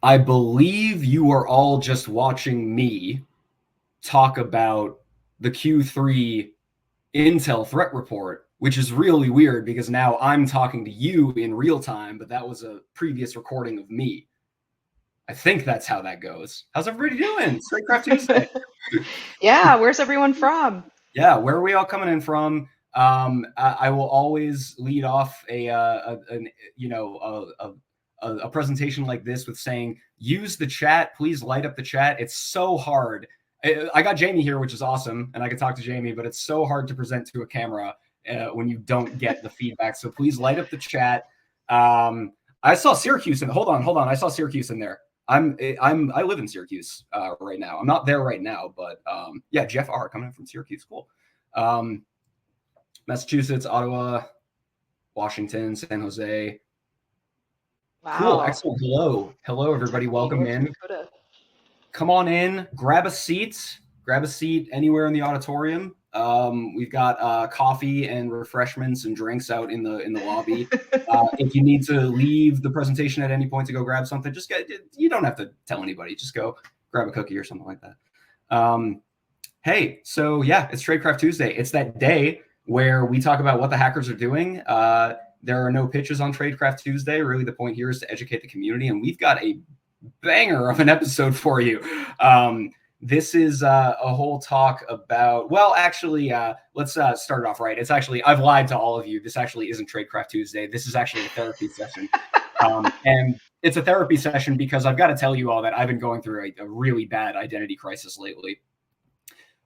I believe you are all just watching me talk about the Q3 Intel threat report, which is really weird because now I'm talking to you in real time, but that was a previous recording of me. I think that's how that goes. How's everybody doing? It's Tradecraft Tuesday. Yeah, where's everyone from? Yeah, where are we all coming in from? I will always lead off a presentation like this with saying, use the chat. Please light up the chat. It's so hard. I got Jamie here, which is awesome, and I can talk to Jamie, but it's so hard to present to a camera when you don't get the feedback. So please light up the chat. I saw Syracuse, and hold on. I saw Syracuse in there. I live in Syracuse right now. I'm not there right now, but yeah, Jeff R. coming in from Syracuse, cool. Massachusetts, Ottawa, Washington, San Jose. Wow. Cool, excellent. Hello, everybody. Welcome North in. Dakota. Come on in, grab a seat anywhere in the auditorium. We've got coffee and refreshments and drinks out in the lobby. If you need to leave the presentation at any point to go grab something, you don't have to tell anybody. Just go grab a cookie or something like that. Hey, so yeah, it's Tradecraft Tuesday. It's that day where we talk about what the hackers are doing. There are no pitches on Tradecraft Tuesday. Really, the point here is to educate the community, and we've got a banger of an episode for you. This is a whole talk about, well, actually, let's start it off right. It's actually, I've lied to all of you. This actually isn't Tradecraft Tuesday. This is actually a therapy session. And it's a therapy session because I've got to tell you all that I've been going through a really bad identity crisis lately.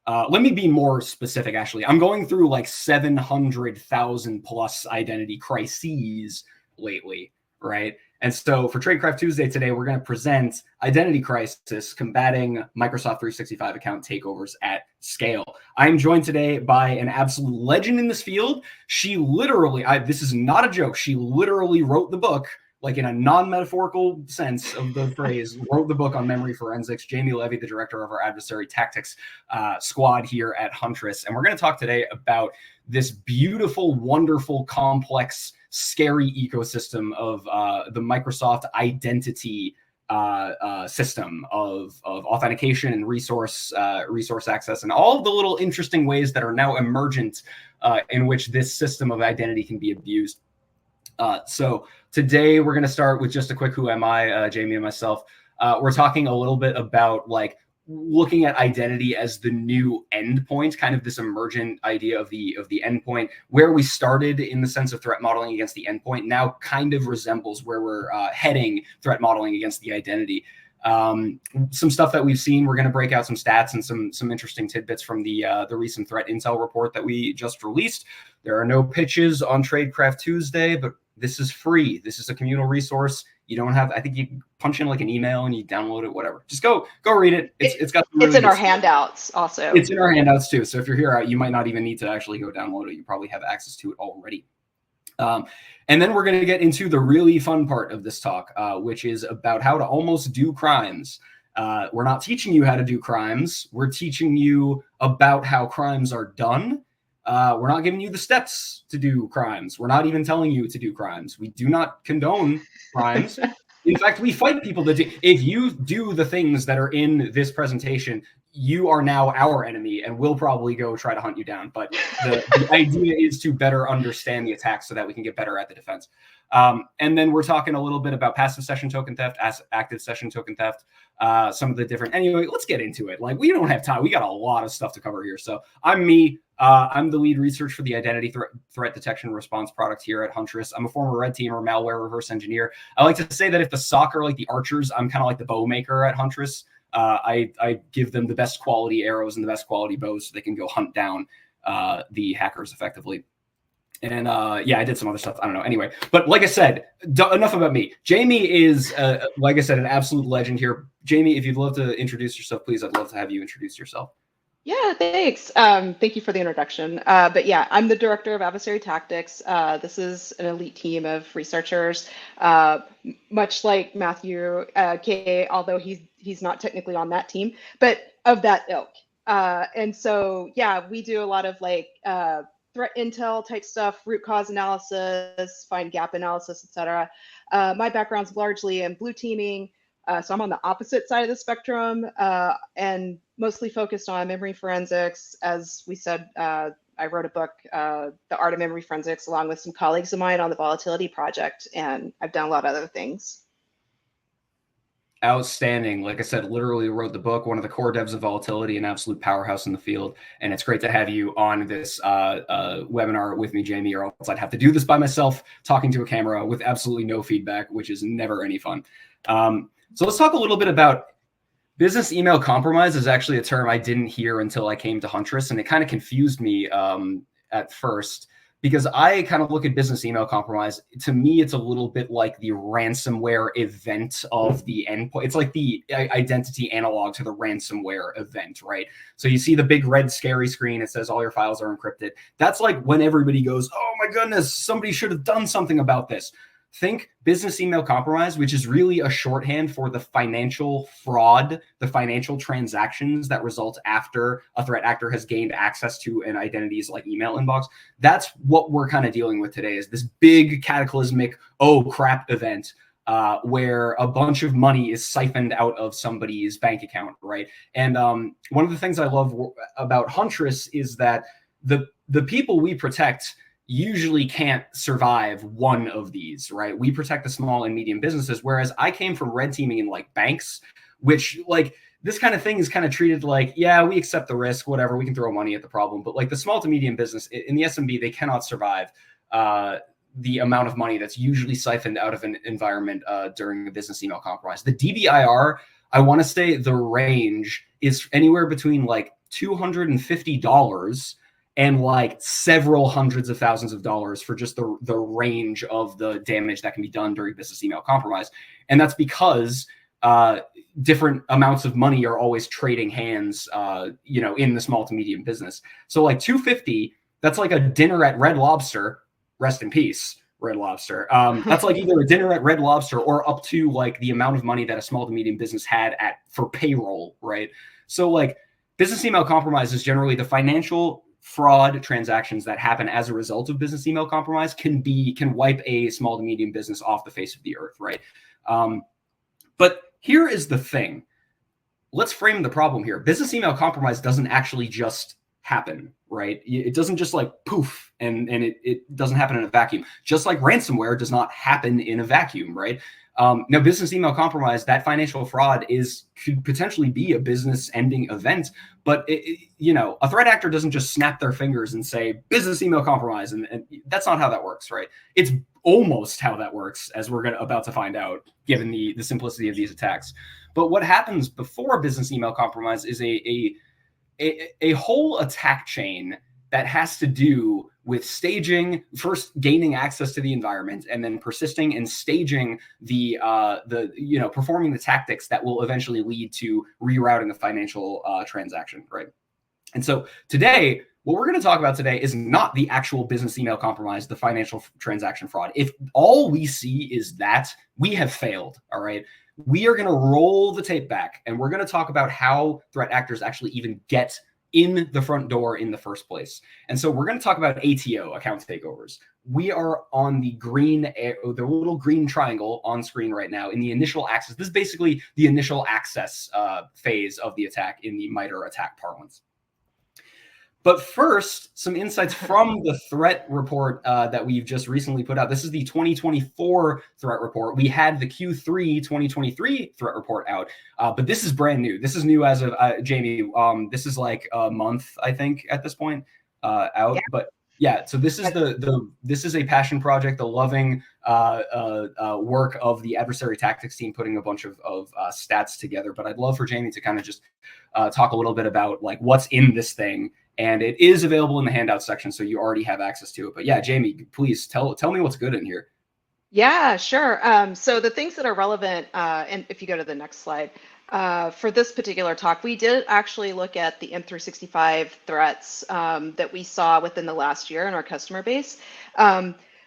Let me be more specific, actually. I'm going through like 700,000 plus identity crises lately, right? And so for Tradecraft Tuesday today, we're going to present Identity Crisis, Combating Microsoft 365 Account Takeovers at Scale. I'm joined today by an absolute legend in this field. She literally, this is not a joke, she literally wrote the book, like in a non-metaphorical sense of the phrase, wrote the book on memory forensics. Jamie Levy, the director of our adversary tactics squad here at Huntress. And we're going to talk today about this beautiful, wonderful, complex, scary ecosystem of the Microsoft identity system of authentication and resource access, and all of the little interesting ways that are now emergent in which this system of identity can be abused. So today we're going to start with just a quick who am I, Jamie and myself. We're talking a little bit about like looking at identity as the new endpoint, kind of this emergent idea of the endpoint. Where we started in the sense of threat modeling against the endpoint now kind of resembles where we're heading threat modeling against the identity. Some stuff that we've seen, we're going to break out some stats and some interesting tidbits from the recent threat intel report that we just released. There are no pitches on Tradecraft Tuesday, but this is free. This is a communal resource. You don't have, I think you punch in like an email and you download it, whatever. Just go read it. It's got really, it's in our handouts also. It's in our handouts too. So if you're here, you might not even need to actually go download it. You probably have access to it already. And then we're going to get into the really fun part of this talk, which is about how to almost do crimes. We're not teaching you how to do crimes. We're teaching you about how crimes are done. We're not giving you the steps to do crimes. We're not even telling you to do crimes. We do not condone crimes. In fact, we fight people that do. If you do the things that are in this presentation, you are now our enemy, and we'll probably go try to hunt you down. But the idea is to better understand the attack so that we can get better at the defense. And then we're talking a little bit about passive session token theft, active session token theft, some of the different. Anyway, let's get into it. Like, we don't have time. We got a lot of stuff to cover here. So I'm me. I'm the lead research for the identity threat detection response product here at Huntress. I'm a former red teamer, malware reverse engineer. I like to say that if the SOC are like the archers, I'm kind of like the bow maker at Huntress. I give them the best quality arrows and the best quality bows so they can go hunt down the hackers effectively. And yeah, I did some other stuff. I don't know. Anyway, but like I said, enough about me. Jamie is, like I said, an absolute legend here. Jamie, if you'd love to introduce yourself, please, I'd love to have you introduce yourself. Yeah, thanks. Thank you for the introduction. But yeah, I'm the director of adversary tactics. This is an elite team of researchers, much like Matthew K, although he's not technically on that team, but of that ilk. And so, yeah, we do a lot of like threat intel type stuff, root cause analysis, find gap analysis, etc. My background's largely in blue teaming, So I'm on the opposite side of the spectrum, and mostly focused on memory forensics. As we said, I wrote a book, The Art of Memory Forensics, along with some colleagues of mine on the Volatility Project, and I've done a lot of other things. Outstanding. Like I said, literally wrote the book, one of the core devs of Volatility, an absolute powerhouse in the field. And it's great to have you on this webinar with me, Jamie, or else I'd have to do this by myself, talking to a camera with absolutely no feedback, which is never any fun. So let's talk a little bit about business email compromise. Is actually a term I didn't hear until I came to Huntress, and it kind of confused me at first, because I kind of look at business email compromise. To me, it's a little bit like the ransomware event of the endpoint. It's like the identity analog to the ransomware event, right? So you see the big red scary screen. It says all your files are encrypted. That's like when everybody goes, oh my goodness, somebody should have done something about this. Think business email compromise, which is really a shorthand for the financial fraud, the financial transactions that result after a threat actor has gained access to an identity's like email inbox. That's what we're kind of dealing with today, is this big cataclysmic, oh crap event where a bunch of money is siphoned out of somebody's bank account, right? And one of the things I love about Huntress is that the people we protect usually can't survive one of these, right? We protect the small and medium businesses, whereas I came from red teaming in like banks, which like this kind of thing is kind of treated like, yeah, we accept the risk, whatever, we can throw money at the problem. But like the small to medium business in the SMB, they cannot survive the amount of money that's usually siphoned out of an environment during a business email compromise. The DBIR, I want to say the range is anywhere between like $250 and like several hundreds of thousands of dollars for just the range of the damage that can be done during business email compromise. And that's because different amounts of money are always trading hands, in the small to medium business. So like 250, that's like a dinner at Red Lobster, rest in peace, Red Lobster. That's like either a dinner at Red Lobster or up to like the amount of money that a small to medium business had for payroll, right? So like business email compromise is generally the financial fraud transactions that happen as a result of business email compromise can wipe a small to medium business off the face of the earth, right? But here is the thing. Let's frame the problem here. Business email compromise doesn't actually just happen, right? It doesn't just like poof and it doesn't happen in a vacuum. Just like ransomware does not happen in a vacuum, right? Now, business email compromise, that financial fraud could potentially be a business-ending event, but a threat actor doesn't just snap their fingers and say business email compromise, and that's not how that works, right? It's almost how that works, as we're about to find out, given the simplicity of these attacks. But what happens before business email compromise is a whole attack chain that has to do with staging, first gaining access to the environment, and then persisting and staging performing the tactics that will eventually lead to rerouting a financial transaction, right? And so today, what we're going to talk about today is not the actual business email compromise, the financial transaction fraud. If all we see is that, we have failed, all right? We are going to roll the tape back, and we're going to talk about how threat actors actually even get in the front door in the first place. And so we're going to talk about ATO, account takeovers. We are on the little green triangle on screen right now in the initial access. This is basically the initial access phase of the attack in the MITRE attack parlance. But first, some insights from the threat report that we've just recently put out. This is the 2024 threat report. We had the Q3 2023 threat report out, but this is brand new. This is new as of Jamie. This is like a month, I think, at this point out. Yeah. But yeah, so this is this is a passion project, the loving work of the adversary tactics team putting a bunch of stats together. But I'd love for Jamie to kind of just talk a little bit about like what's in this thing. And it is available in the handout section, so you already have access to it. But yeah, Jamie, please tell me what's good in here. Yeah, sure. So the things that are relevant, and if you go to the next slide, for this particular talk, we did actually look at the M365 threats that we saw within the last year in our customer base.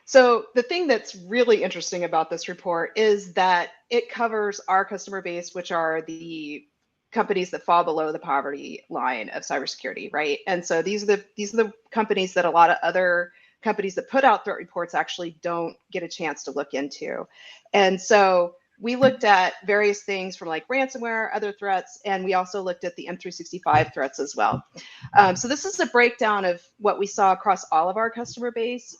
So the thing that's really interesting about this report is that it covers our customer base, which are the companies that fall below the poverty line of cybersecurity, right? And so these are the companies that a lot of other companies that put out threat reports actually don't get a chance to look into. And so we looked at various things from like ransomware, other threats, and we also looked at the M365 threats as well. So this is a breakdown of what we saw across all of our customer base.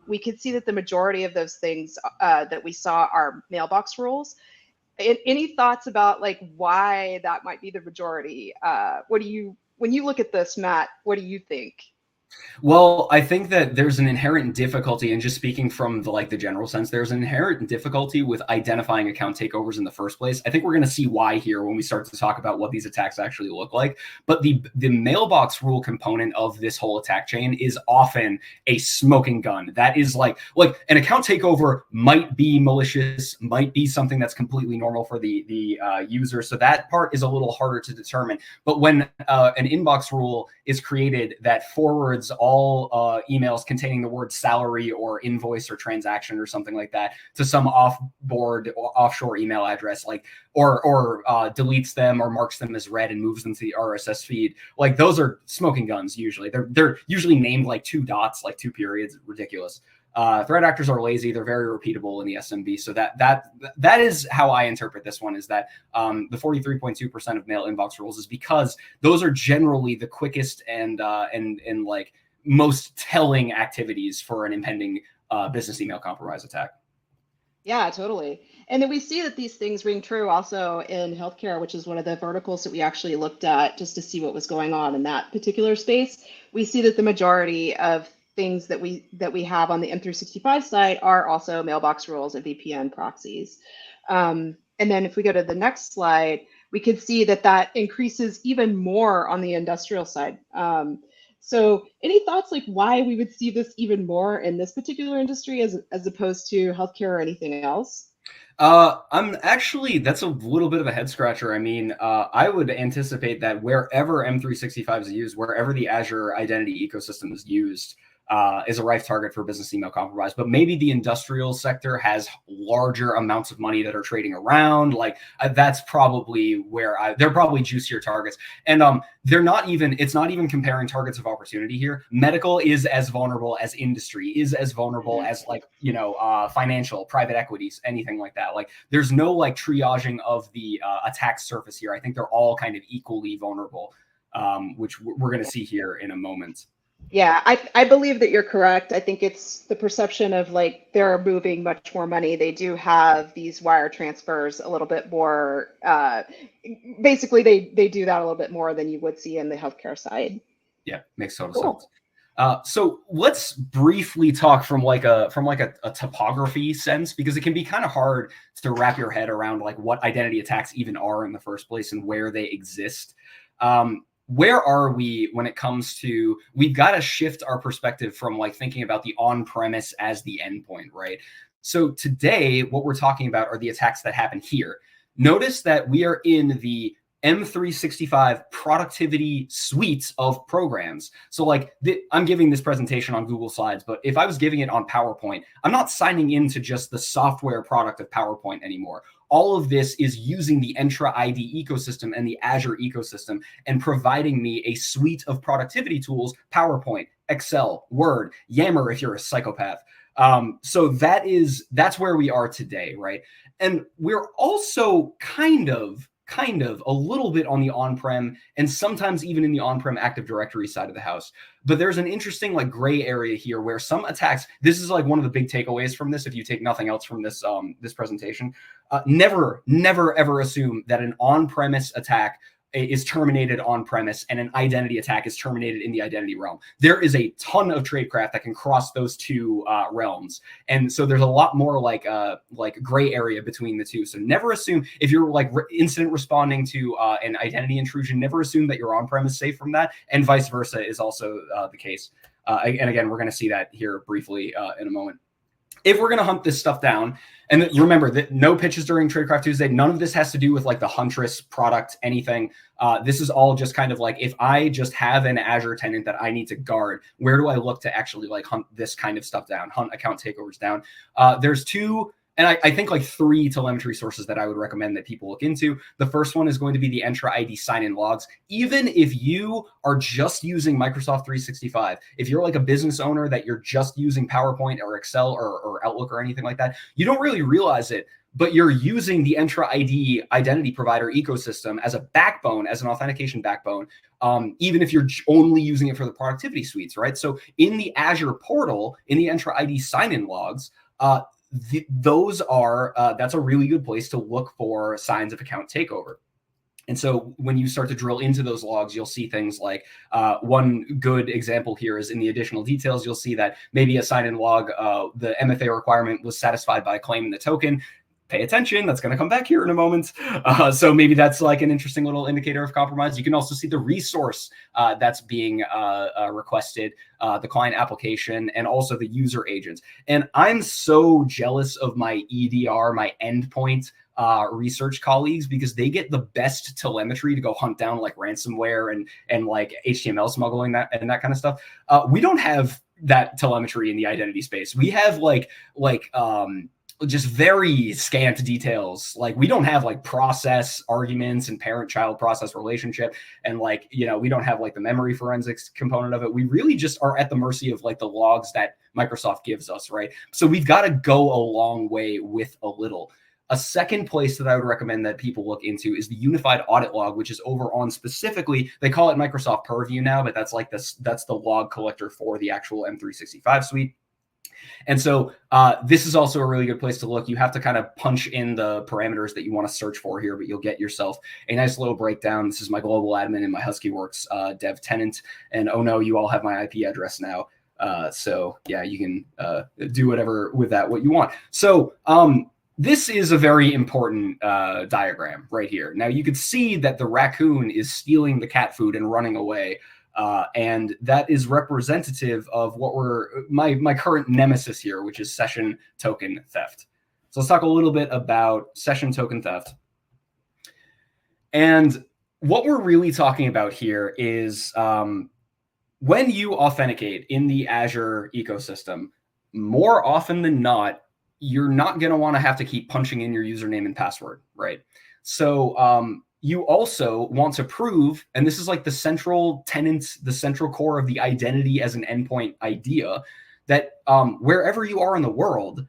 We could see that the majority of those things that we saw are mailbox rules. Any thoughts about like why that might be the majority? When you look at this, Matt, what do you think? Well, I think that there's an inherent difficulty, and just speaking from the general sense, there's an inherent difficulty with identifying account takeovers in the first place. I think we're going to see why here when we start to talk about what these attacks actually look like. But the mailbox rule component of this whole attack chain is often a smoking gun. That is like an account takeover might be malicious, might be something that's completely normal for the user. So that part is a little harder to determine. But when an inbox rule is created that forwards all emails containing the word salary or invoice or transaction or something like that to some off-board or offshore email address, or deletes them or marks them as read and moves them to the RSS feed. Like those are smoking guns. Usually they're usually named like 2 dots, like 2 periods. Ridiculous. Threat actors are lazy. They're very repeatable in the SMB. So that is how I interpret this one, is that the 43.2% of mail inbox rules is because those are generally the quickest and like most telling activities for an impending business email compromise attack. Yeah, totally. And then we see that these things ring true also in healthcare, which is one of the verticals that we actually looked at just to see what was going on in that particular space. We see that the majority of things that we have on the M365 side are also mailbox rules and VPN proxies. And then if we go to the next slide, we can see that increases even more on the industrial side. So any thoughts like why we would see this even more in this particular industry as opposed to healthcare or anything else? That's a little bit of a head scratcher. I mean, I would anticipate that wherever M365 is used, wherever the Azure identity ecosystem is used, is a rife target for business email compromise. But maybe the industrial sector has larger amounts of money that are trading around. That's probably where they're probably juicier targets. And it's not even comparing targets of opportunity here. Medical is as vulnerable as industry, is as vulnerable as financial, private equities, anything like that. Like there's no triaging of the attack surface here. I think they're all kind of equally vulnerable, which we're going to see here in a moment. Yeah, I believe that you're correct. I think it's the perception of they're moving much more money. They do have these wire transfers a little bit more. Basically, they do that a little bit more than you would see in the healthcare side. Yeah, makes total sense. So let's briefly talk from a topography sense, because it can be kind of hard to wrap your head around what identity attacks even are in the first place and where they exist. Where are we when it comes to, we've got to shift our perspective from thinking about the on-premise as the endpoint, right? So today, what we're talking about are the attacks that happen here. Notice that we are in the M365 productivity suite of programs. So I'm giving this presentation on Google Slides, but if I was giving it on PowerPoint, I'm not signing into just the software product of PowerPoint anymore. All of this is using the Entra ID ecosystem and the Azure ecosystem and providing me a suite of productivity tools: PowerPoint, Excel, Word, Yammer if you're a psychopath. So that's where we are today, right? And we're also kind of a little bit on the on-prem and sometimes even in the on-prem Active Directory side of the house. But there's an interesting gray area here where some attacks, this is one of the big takeaways from this, if you take nothing else from this this presentation, never ever assume that an on-premise attack is terminated on-premise and an identity attack is terminated in the identity realm. There is a ton of tradecraft that can cross those two realms. And so there's a lot more gray area between the two. So never assume, if you're incident responding to an identity intrusion, never assume that your on-prem is safe from that. And vice versa is also the case. And again, we're going to see that here briefly in a moment. If we're going to hunt this stuff down, and remember that no pitches during Tradecraft Tuesday, none of this has to do with the Huntress product, anything. This is all just kind of if I just have an Azure tenant that I need to guard, where do I look to actually hunt this kind of stuff down, hunt account takeovers down? There's two And I think like 3 telemetry sources that I would recommend that people look into. The first one is going to be the Entra ID sign-in logs. Even if you are just using Microsoft 365, if you're like a business owner that you're just using PowerPoint or Excel or Outlook or anything like that, you don't really realize it, but you're using the Entra ID identity provider ecosystem as a backbone, as an authentication backbone, even if you're only using it for the productivity suites, right? So in the Azure portal, in the Entra ID sign-in logs, that's a really good place to look for signs of account takeover. And so when you start to drill into those logs, you'll see things like one good example here is in the additional details, you'll see that maybe a sign-in log, the MFA requirement was satisfied by claiming the token. Pay attention, that's going to come back here in a moment. So maybe that's like an interesting little indicator of compromise. You can also see the resource that's being requested, the client application, and also the user agent. And I'm so jealous of my EDR, my endpoint research colleagues, because they get the best telemetry to go hunt down like ransomware and like HTML smuggling and that kind of stuff. We don't have that telemetry in the identity space. We have just very scant details. Like we don't have like process arguments and parent-child process relationship. And like, we don't have like the memory forensics component of it. We really just are at the mercy of like the logs that Microsoft gives us, right? So we've got to go a long way with a little. A second place that I would recommend that people look into is the unified audit log, which is over on specifically, they call it Microsoft Purview now, but that's the log collector for the actual M365 suite. And so this is also a really good place to look. You have to kind of punch in the parameters that you want to search for here, but you'll get yourself a nice little breakdown. This is my global admin and my HuskyWorks dev tenant. And oh no, you all have my IP address now. So yeah, you can do whatever with that, what you want. So this is a very important diagram right here. Now you could see that the raccoon is stealing the cat food and running away. And that is representative of what my current nemesis here, which is session token theft. So let's talk a little bit about session token theft. And what we're really talking about here is when you authenticate in the Azure ecosystem, more often than not, you're not going to want to have to keep punching in your username and password, right? So you also want to prove, and this is like the central tenet, the central core of the identity as an endpoint idea, that wherever you are in the world,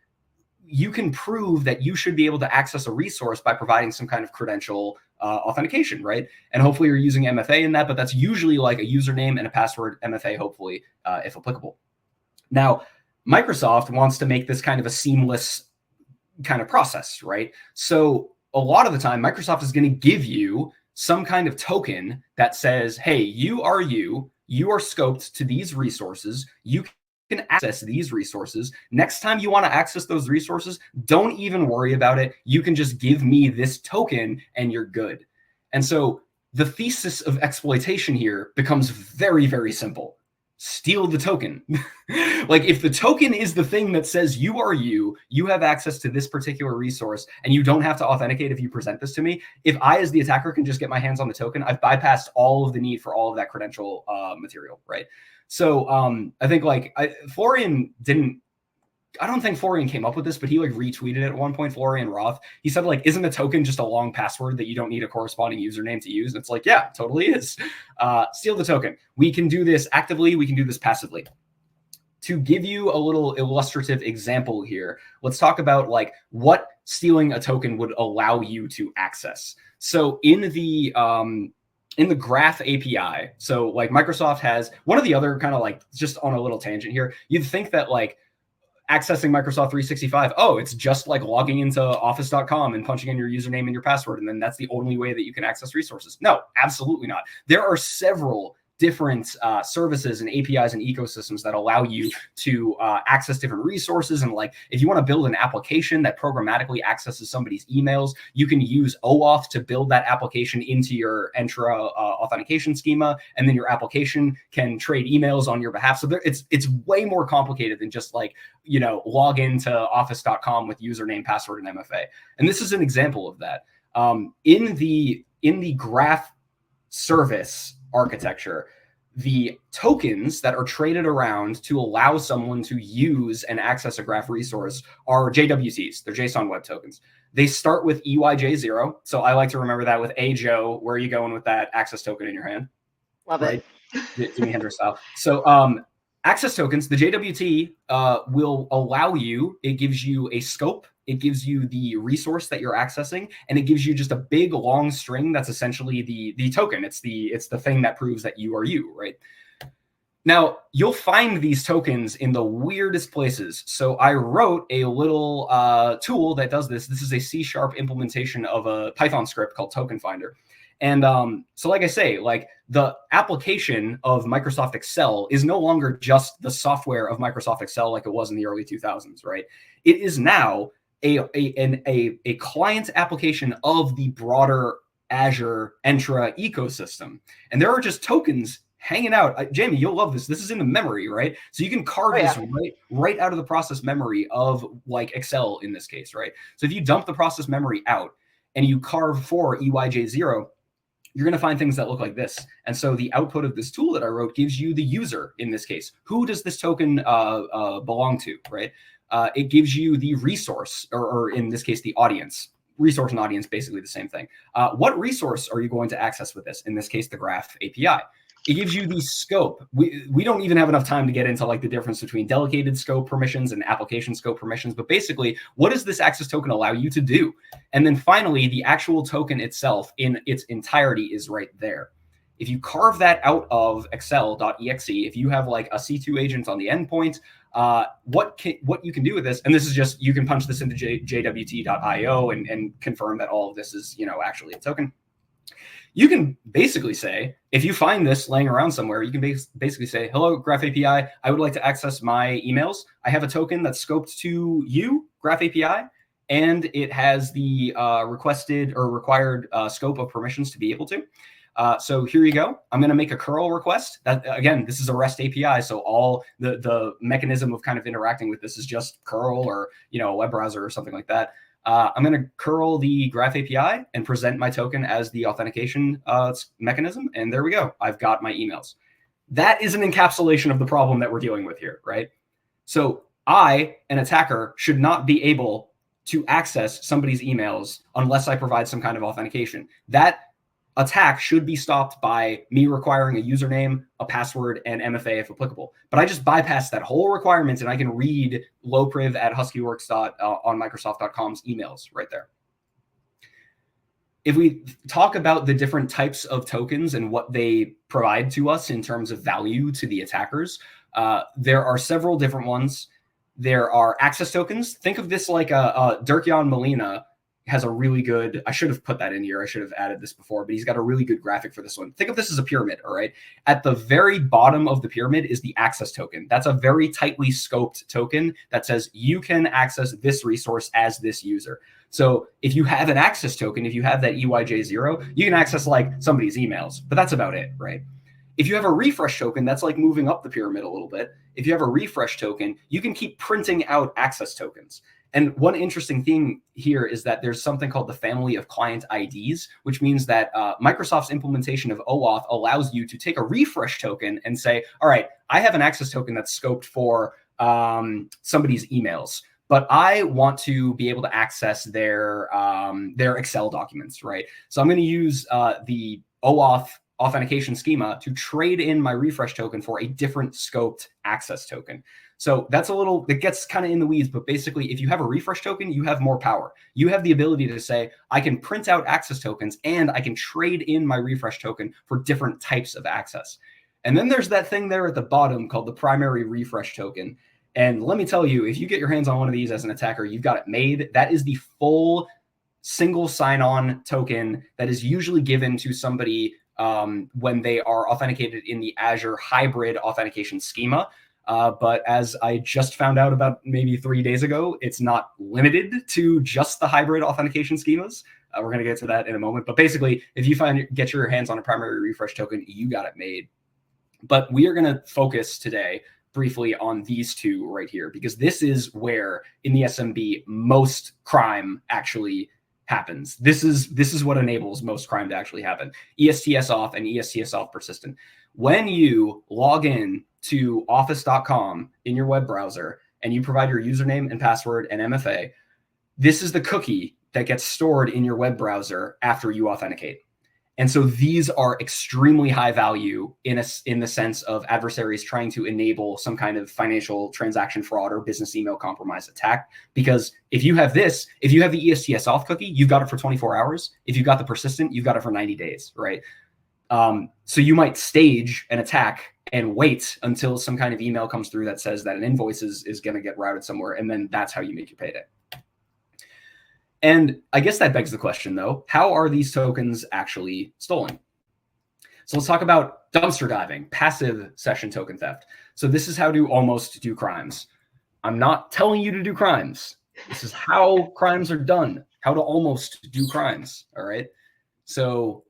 you can prove that you should be able to access a resource by providing some kind of credential authentication, right? And hopefully you're using MFA in that, but that's usually like a username and a password MFA, hopefully, if applicable. Now, Microsoft wants to make this kind of a seamless kind of process, right? So a lot of the time, Microsoft is going to give you some kind of token that says, hey, you are scoped to these resources. You can access these resources. Next time you want to access those resources, don't even worry about it. You can just give me this token and you're good. And so the thesis of exploitation here becomes very, very simple. Steal the token. Like if the token is the thing that says you are you have access to this particular resource and you don't have to authenticate if you present this to me. If I, as the attacker, can just get my hands on the token, I've bypassed all of the need for all of that credential material, right? So I think I don't think Florian came up with this, but he like retweeted it at one point, Florian Roth. He said like, isn't a token just a long password that you don't need a corresponding username to use? And it's like, yeah, totally is. Steal the token. We can do this actively. We can do this passively. To give you a little illustrative example here, let's talk about like what stealing a token would allow you to access. So in the Graph API, so like Microsoft has one of the other kind of like, just on a little tangent here, you'd think that like accessing Microsoft 365, it's just like logging into office.com and punching in your username and your password, and then that's the only way that you can access resources. No, absolutely not. There are several different services and APIs and ecosystems that allow you to access different resources. And like, if you want to build an application that programmatically accesses somebody's emails, you can use OAuth to build that application into your Entra authentication schema. And then your application can trade emails on your behalf. So it's way more complicated than just like, log into office.com with username, password, and MFA. And this is an example of that. In the Graph service architecture, the tokens that are traded around to allow someone to use and access a graph resource are JWTs. They're JSON Web Tokens. They start with EYJ0. So I like to remember that with A Joe. Where are you going with that access token in your hand? Love right? it. Jimi Hendrix style. So access tokens, the JWT will allow you, it gives you a scope, it gives you the resource that you're accessing, and it gives you just a big long string that's essentially the token. It's the thing that proves that you are you, right? Now, you'll find these tokens in the weirdest places. So I wrote a little tool that does this. This is a C# implementation of a Python script called TokenFinder. And so like I say, like the application of Microsoft Excel is no longer just the software of Microsoft Excel like it was in the early 2000s, right? It is now a client application of the broader Azure Entra ecosystem. And there are just tokens hanging out. Jamie, you'll love this. This is in the memory, right? So you can carve this right out of the process memory of like Excel in this case, right? So if you dump the process memory out and you carve for EYJ0, you're going to find things that look like this. And so the output of this tool that I wrote gives you the user in this case. Who does this token belong to, right? It gives you the resource, or in this case, the audience. Resource and audience, basically the same thing. What resource are you going to access with this? In this case, the Graph API. It gives you the scope. We don't even have enough time to get into like the difference between delegated scope permissions and application scope permissions. But basically, what does this access token allow you to do? And then finally, the actual token itself in its entirety is right there. If you carve that out of excel.exe, if you have like a C2 agent on the endpoint, what you can do with this, and this is just, you can punch this into jwt.io and confirm that all of this is, actually a token. You can basically say, if you find this laying around somewhere, you can basically say, hello, Graph API, I would like to access my emails. I have a token that's scoped to you, Graph API, and it has the requested or required scope of permissions to be able to. So here you go. I'm going to make a curl request. That, again, this is a REST API, so all the mechanism of kind of interacting with this is just curl or a web browser or something like that. I'm going to curl the Graph API and present my token as the authentication mechanism. And there we go. I've got my emails. That is an encapsulation of the problem that we're dealing with here, right? So I, an attacker, should not be able to access somebody's emails unless I provide some kind of authentication. That attack should be stopped by me requiring a username, a password, and MFA if applicable. But I just bypass that whole requirement and I can read lowpriv at huskyworks on Microsoft.com's emails right there. If we talk about the different types of tokens and what they provide to us in terms of value to the attackers, there are several different ones. There are access tokens. Think of this like a Dirk-Jan Molina has a really good, I should have put that in here. I should have added this before, but he's got a really good graphic for this one. Think of this as a pyramid, all right? At the very bottom of the pyramid is the access token. That's a very tightly scoped token that says you can access this resource as this user. So if you have an access token, if you have that EYJ0, you can access like somebody's emails, but that's about it, right? If you have a refresh token, that's like moving up the pyramid a little bit. If you have a refresh token, you can keep printing out access tokens. And one interesting thing here is that there's something called the family of client IDs, which means that Microsoft's implementation of OAuth allows you to take a refresh token and say, all right, I have an access token that's scoped for somebody's emails, but I want to be able to access their Excel documents, right? So I'm going to use the OAuth authentication schema to trade in my refresh token for a different scoped access token. So that's it gets kind of in the weeds, but basically if you have a refresh token, you have more power. You have the ability to say, I can print out access tokens and I can trade in my refresh token for different types of access. And then there's that thing there at the bottom called the primary refresh token. And let me tell you, if you get your hands on one of these as an attacker, you've got it made. That is the full single sign-on token that is usually given to somebody when they are authenticated in the Azure hybrid authentication schema. But as I just found out about maybe 3 days ago, it's not limited to just the hybrid authentication schemas. We're going to get to that in a moment. But basically, if you get your hands on a primary refresh token, you got it made. But we are going to focus today briefly on these two right here, because this is where in the SMB most crime actually happens. This is what enables most crime to actually happen. ESTS off and ESTS off persistent. when you log in to office.com in your web browser and you provide your username and password and MFA, this is the cookie that gets stored in your web browser after you authenticate. And so these are extremely high value in the sense of adversaries trying to enable some kind of financial transaction fraud or business email compromise attack. Because if you have the ESTS auth cookie, you've got it for 24 hours. If you've got the persistent, you've got it for 90 days, right? So you might stage an attack and wait until some kind of email comes through that says that an invoice is going to get routed somewhere. And then that's how you make your payday. And I guess that begs the question, though, how are these tokens actually stolen? So let's talk about dumpster diving, passive session token theft. So this is how to almost do crimes. I'm not telling you to do crimes. This is how crimes are done, how to almost do crimes, all right? So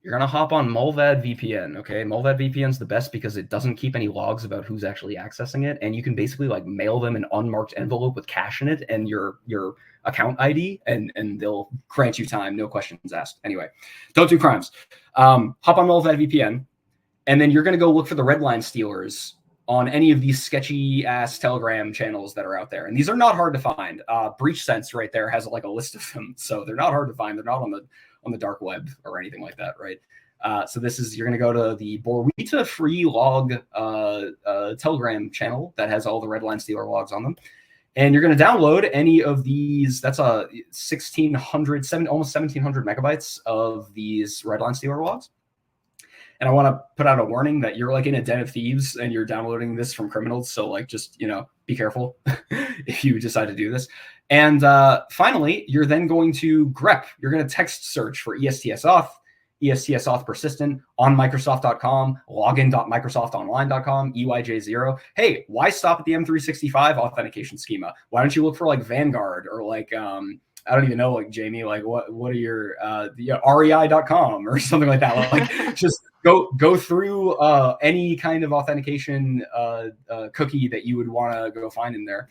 you're going to hop on Mullvad VPN, okay? Mullvad VPN is the best because it doesn't keep any logs about who's actually accessing it, and you can basically like mail them an unmarked envelope with cash in it and your account ID, and they'll grant you time, no questions asked. Anyway, don't do crimes. Hop on Mullvad VPN, and then you're going to go look for the redline stealers on any of these sketchy ass Telegram channels that are out there. And these are not hard to find. Breach Sense right there has like a list of them, so they're not hard to find. They're not on the dark web or anything like that, right? So you're going to go to the Borwita free log Telegram channel that has all the redline stealer logs on them. And you're going to download any of these. That's a 1,600, almost 1,700 megabytes of these redline stealer logs. And I want to put out a warning that you're like in a den of thieves and you're downloading this from criminals. So like, just, be careful if you decide to do this. And finally, you're then going to grep. You're going to text search for ESTS auth, ESTS auth persistent on Microsoft.com, login.microsoftonline.com, EYJ0. Hey, why stop at the M365 authentication schema? Why don't you look for like Vanguard or like, I don't even know, like Jamie, like what are your REI.com or something like that? Like just go through any kind of authentication cookie that you would want to go find in there.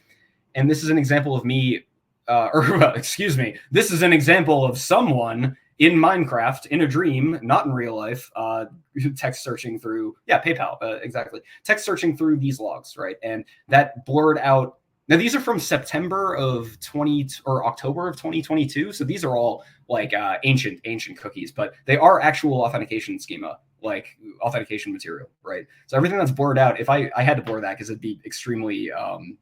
And this is an example of me, this is an example of someone in Minecraft, in a dream, not in real life, text searching through, PayPal, exactly. Text searching through these logs, right? And that blurred out. Now, these are from September of October of 2022. So these are all like ancient cookies, but they are actual authentication schema, like authentication material, right? So everything that's blurred out, if I had to blur that because it'd be extremely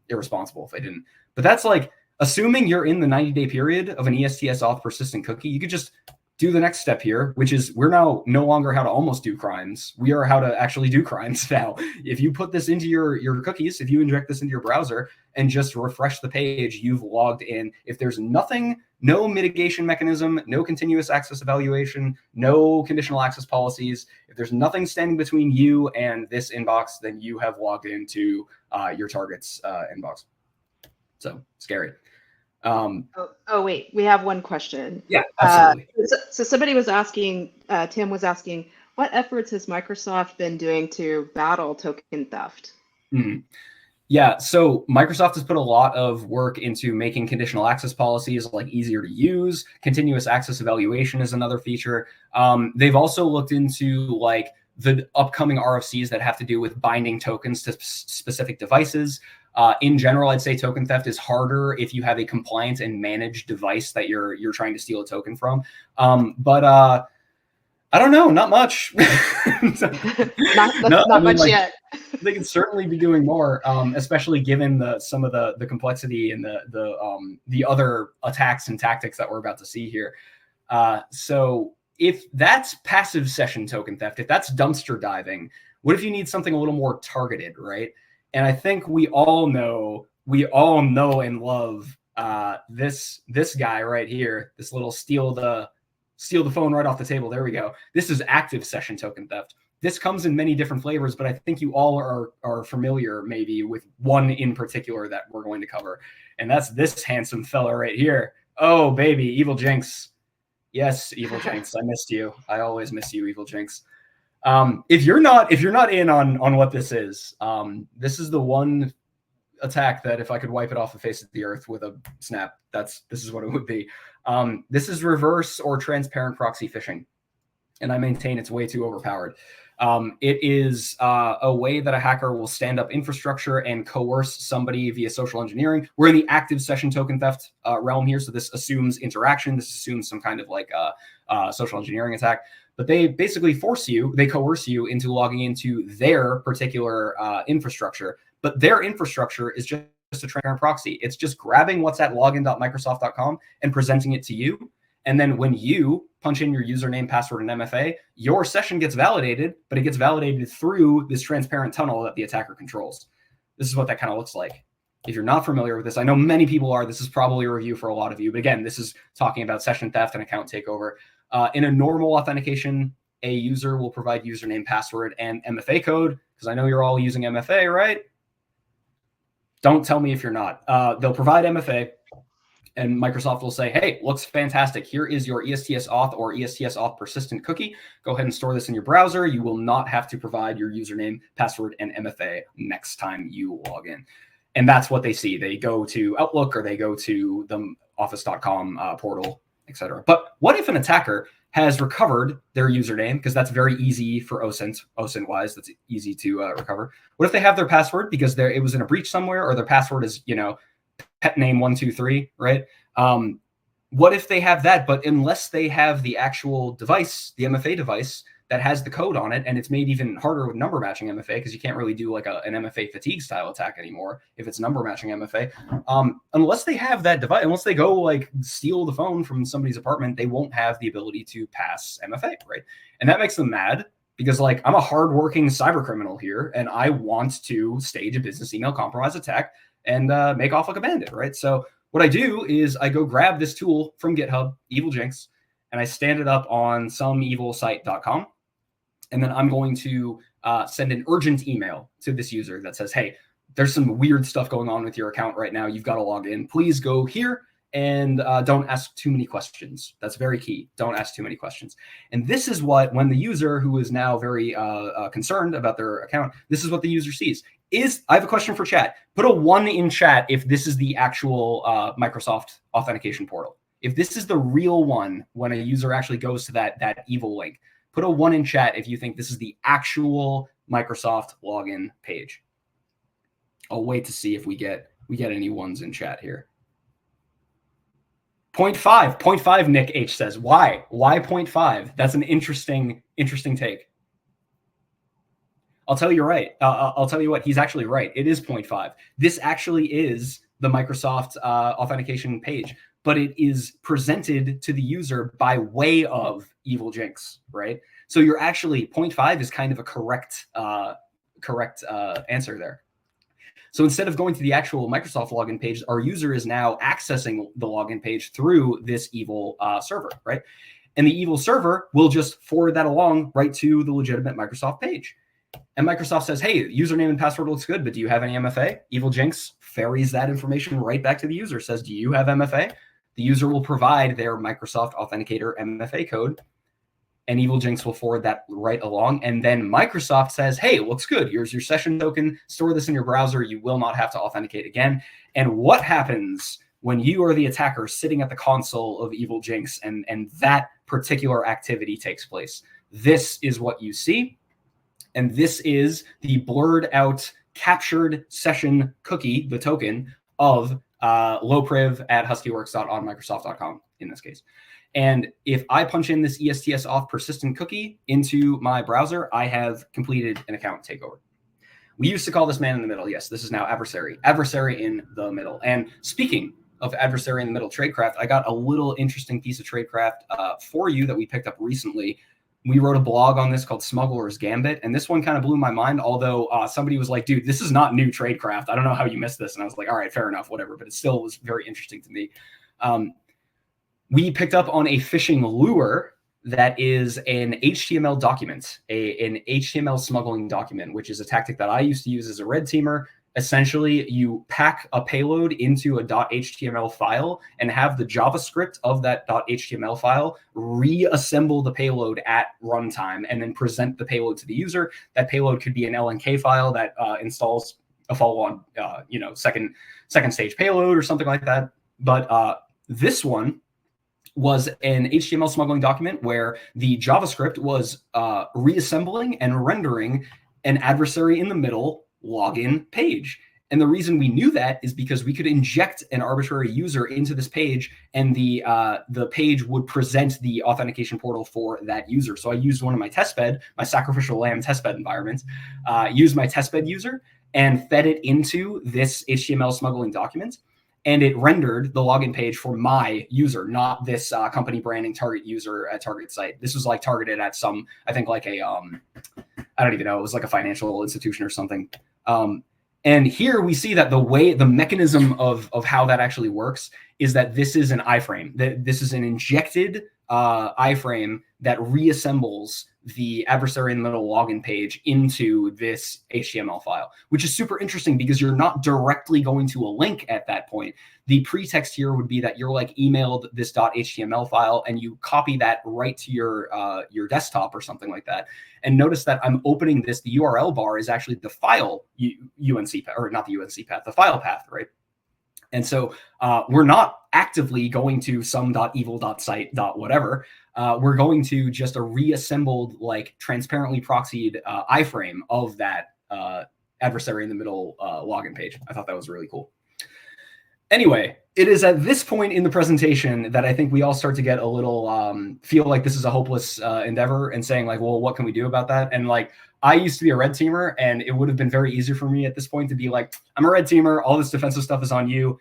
irresponsible if I didn't. But that's like, assuming you're in the 90-day period of an ESTS auth persistent cookie, you could just do the next step here, which is we're now no longer how to almost do crimes. We are how to actually do crimes now. If you put this into your cookies, if you inject this into your browser and just refresh the page, you've logged in. If there's nothing, no mitigation mechanism, no continuous access evaluation, no conditional access policies, if there's nothing standing between you and this inbox, then you have logged into your target's inbox. So scary. Wait, we have one question. Yeah, absolutely. So somebody was asking, Tim was asking, what efforts has Microsoft been doing to battle token theft? Mm-hmm. Yeah, so Microsoft has put a lot of work into making conditional access policies like easier to use. Continuous access evaluation is another feature. They've also looked into like the upcoming RFCs that have to do with binding tokens to specific devices. In general, I'd say token theft is harder if you have a compliant and managed device that you're trying to steal a token from. But I don't know, not much. not much yet. They can certainly be doing more, especially given some of the complexity and the other attacks and tactics that we're about to see here. So if that's passive session token theft, if that's dumpster diving, what if you need something a little more targeted, right? And I think we all know and love this guy right here, this little steal the phone right off the table. There we go. This is active session token theft. This comes in many different flavors, but I think you all are familiar maybe with one in particular that we're going to cover. And that's this handsome fella right here. Oh, baby, Evil Jinx. Yes, Evil Jinx. I missed you. I always miss you, Evil Jinx. If you're not in on what this is the one attack that if I could wipe it off the face of the earth with a snap, this is what it would be. This is reverse or transparent proxy phishing. and I maintain it's way too overpowered. It is a way that a hacker will stand up infrastructure and coerce somebody via social engineering. We're in the active session token theft realm here, so this assumes interaction. This assumes some kind of like social engineering attack. But they basically they coerce you into logging into their particular infrastructure. But their infrastructure is just a transparent proxy. It's just grabbing what's at login.microsoft.com and presenting it to you. And then when you punch in your username, password, and MFA, your session gets validated, but it gets validated through this transparent tunnel that the attacker controls. This is what that kind of looks like. If you're not familiar with this, I know many people are. This is probably a review for a lot of you. But again, this is talking about session theft and account takeover. In a normal authentication, a user will provide username, password, and MFA code, because I know you're all using MFA, right? Don't tell me if you're not. They'll provide MFA. And Microsoft will say, hey, looks fantastic. Here is your ESTS auth or ESTS auth persistent cookie. Go ahead and store this in your browser. You will not have to provide your username, password, and MFA next time you log in. And that's what they see. They go to Outlook or they go to the office.com portal, etc. But what if an attacker has recovered their username? Because that's very easy for OSINT-wise. That's easy to recover. What if they have their password because it was in a breach somewhere, or their password is, pet name 123, right? What if they have that, but unless they have the actual device, the MFA device that has the code on it, and it's made even harder with number matching MFA because you can't really do like an MFA fatigue style attack anymore if it's number matching MFA. Unless they have that device, unless they go like steal the phone from somebody's apartment, they won't have the ability to pass MFA, right? And that makes them mad because like I'm a hardworking cyber criminal here, and I want to stage a business email compromise attack and make off like a bandit, right? So what I do is I go grab this tool from GitHub, Evil Jinx, and I stand it up on some evilsite.com. And then I'm going to send an urgent email to this user that says, hey, there's some weird stuff going on with your account right now. You've got to log in. Please go here and don't ask too many questions. That's very key. Don't ask too many questions. And this is what, when the user who is now very concerned about their account, this is what the user sees. I have a question for chat. Put a 1 in chat if this is the actual Microsoft authentication portal. If this is the real one, when a user actually goes to that evil link, put a 1 in chat if you think this is the actual Microsoft login page. I'll wait to see if we get any 1s in chat here. 0.5, Nick H says. Why 0.5? That's an interesting take. I'll tell you right. I'll tell you what, he's actually right. It is 0.5. This actually is the Microsoft authentication page, but it is presented to the user by way of Evil Jinx, right? So you're actually 0.5 is kind of a correct answer there. So instead of going to the actual Microsoft login page, our user is now accessing the login page through this evil server, right? And the evil server will just forward that along right to the legitimate Microsoft page. And Microsoft says, hey, username and password looks good, but do you have any MFA? Evil Jinx ferries that information right back to the user, says, do you have MFA? The user will provide their Microsoft Authenticator MFA code, and Evil Jinx will forward that right along. And then Microsoft says, hey, looks good. Here's your session token. Store this in your browser. You will not have to authenticate again. And what happens when you are the attacker sitting at the console of Evil Jinx and that particular activity takes place? This is what you see. And this is the blurred out captured session cookie, the token of lowpriv at huskyworks.onmicrosoft.com in this case. And if I punch in this ESTS auth persistent cookie into my browser, I have completed an account takeover. We used to call this man in the middle. Yes, this is now adversary in the middle. And speaking of adversary in the middle, Tradecraft, I got a little interesting piece of Tradecraft for you that we picked up recently. We wrote a blog on this called Smuggler's Gambit, and this one kind of blew my mind, although somebody was like, dude, this is not new Tradecraft. I don't know how you missed this. And I was like, all right, fair enough, whatever. But it still was very interesting to me. We picked up on a phishing lure that is an HTML document, an HTML smuggling document, which is a tactic that I used to use as a red teamer. Essentially, you pack a payload into a .html file and have the JavaScript of that .html file reassemble the payload at runtime and then present the payload to the user. That payload could be an LNK file that installs a follow-on, second stage payload or something like that. But this one was an HTML smuggling document where the JavaScript was reassembling and rendering an adversary in the middle login page. And the reason we knew that is because we could inject an arbitrary user into this page, and the page would present the authentication portal for that user. So I used one of my testbed, my sacrificial lamb testbed environments, used my testbed user and fed it into this HTML smuggling document. And it rendered the login page for my user, not this company branding target user at target site. This was like targeted at some, I think like a, I don't even know, it was like a financial institution or something. And here we see that the mechanism of how that actually works is that this is an iframe. This is an injected iframe that reassembles the adversary in the middle login page into this HTML file, which is super interesting because you're not directly going to a link at that point. The pretext here would be that you're like emailed this .html file and you copy that right to your desktop or something like that. And notice that I'm opening this, the URL bar is actually the file UNC path, or not the UNC path, the file path, right? And so we're not actively going to some.evil.site. whatever. We're going to just a reassembled, like transparently proxied iframe of that adversary in the middle login page. I thought that was really cool. Anyway, it is at this point in the presentation that I think we all start to get a little feel like this is a hopeless endeavor and saying like, well, what can we do about that? And like, I used to be a red teamer, and it would have been very easy for me at this point to be like, I'm a red teamer. All this defensive stuff is on you.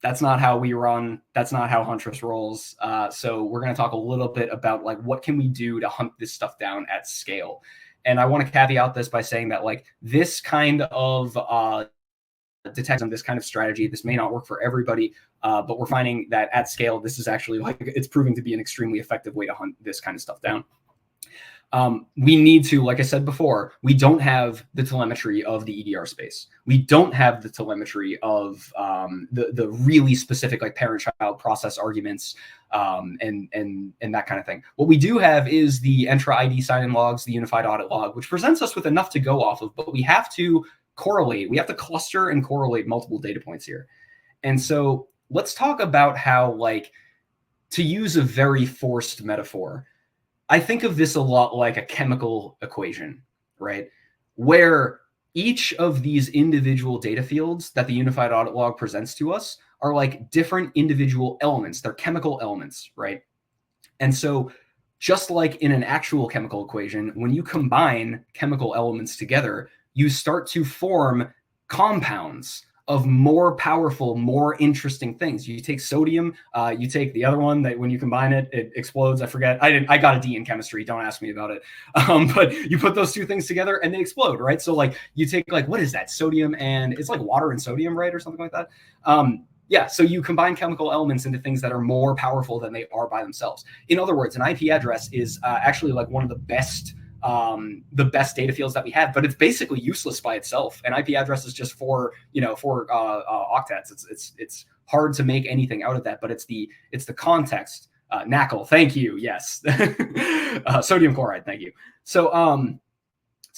That's not how we run. That's not how Huntress rolls. So we're going to talk a little bit about like, what can we do to hunt this stuff down at scale? And I want to caveat this by saying that like this kind of detection, this kind of strategy, this may not work for everybody, but we're finding that at scale, this is actually like, it's proving to be an extremely effective way to hunt this kind of stuff down. We need to, like I said before, we don't have the telemetry of the EDR space. We don't have the telemetry of the really specific like parent-child process arguments and that kind of thing. What we do have is the Entra ID sign-in logs, the unified audit log, which presents us with enough to go off of, but we have to correlate. We have to cluster and correlate multiple data points here. And so let's talk about how, like, to use a very forced metaphor, I think of this a lot like a chemical equation, right? Where each of these individual data fields that the unified audit log presents to us are like different individual elements. They're chemical elements, right? And so just like in an actual chemical equation, when you combine chemical elements together, you start to form compounds of more powerful, more interesting things. You take sodium, you take the other one that when you combine it, it explodes. I forget. I got a D in chemistry. Don't ask me about it. But you put those two things together and they explode, right? So like you take like, what is that? Sodium and it's like water and sodium, right? Or something like that. Yeah, so you combine chemical elements into things that are more powerful than they are by themselves. In other words, an IP address is actually like one of the best data fields that we have, but it's basically useless by itself. An IP address is just four octets. It's hard to make anything out of that, but it's the context. NACL, thank you. Yes, sodium chloride, thank you. So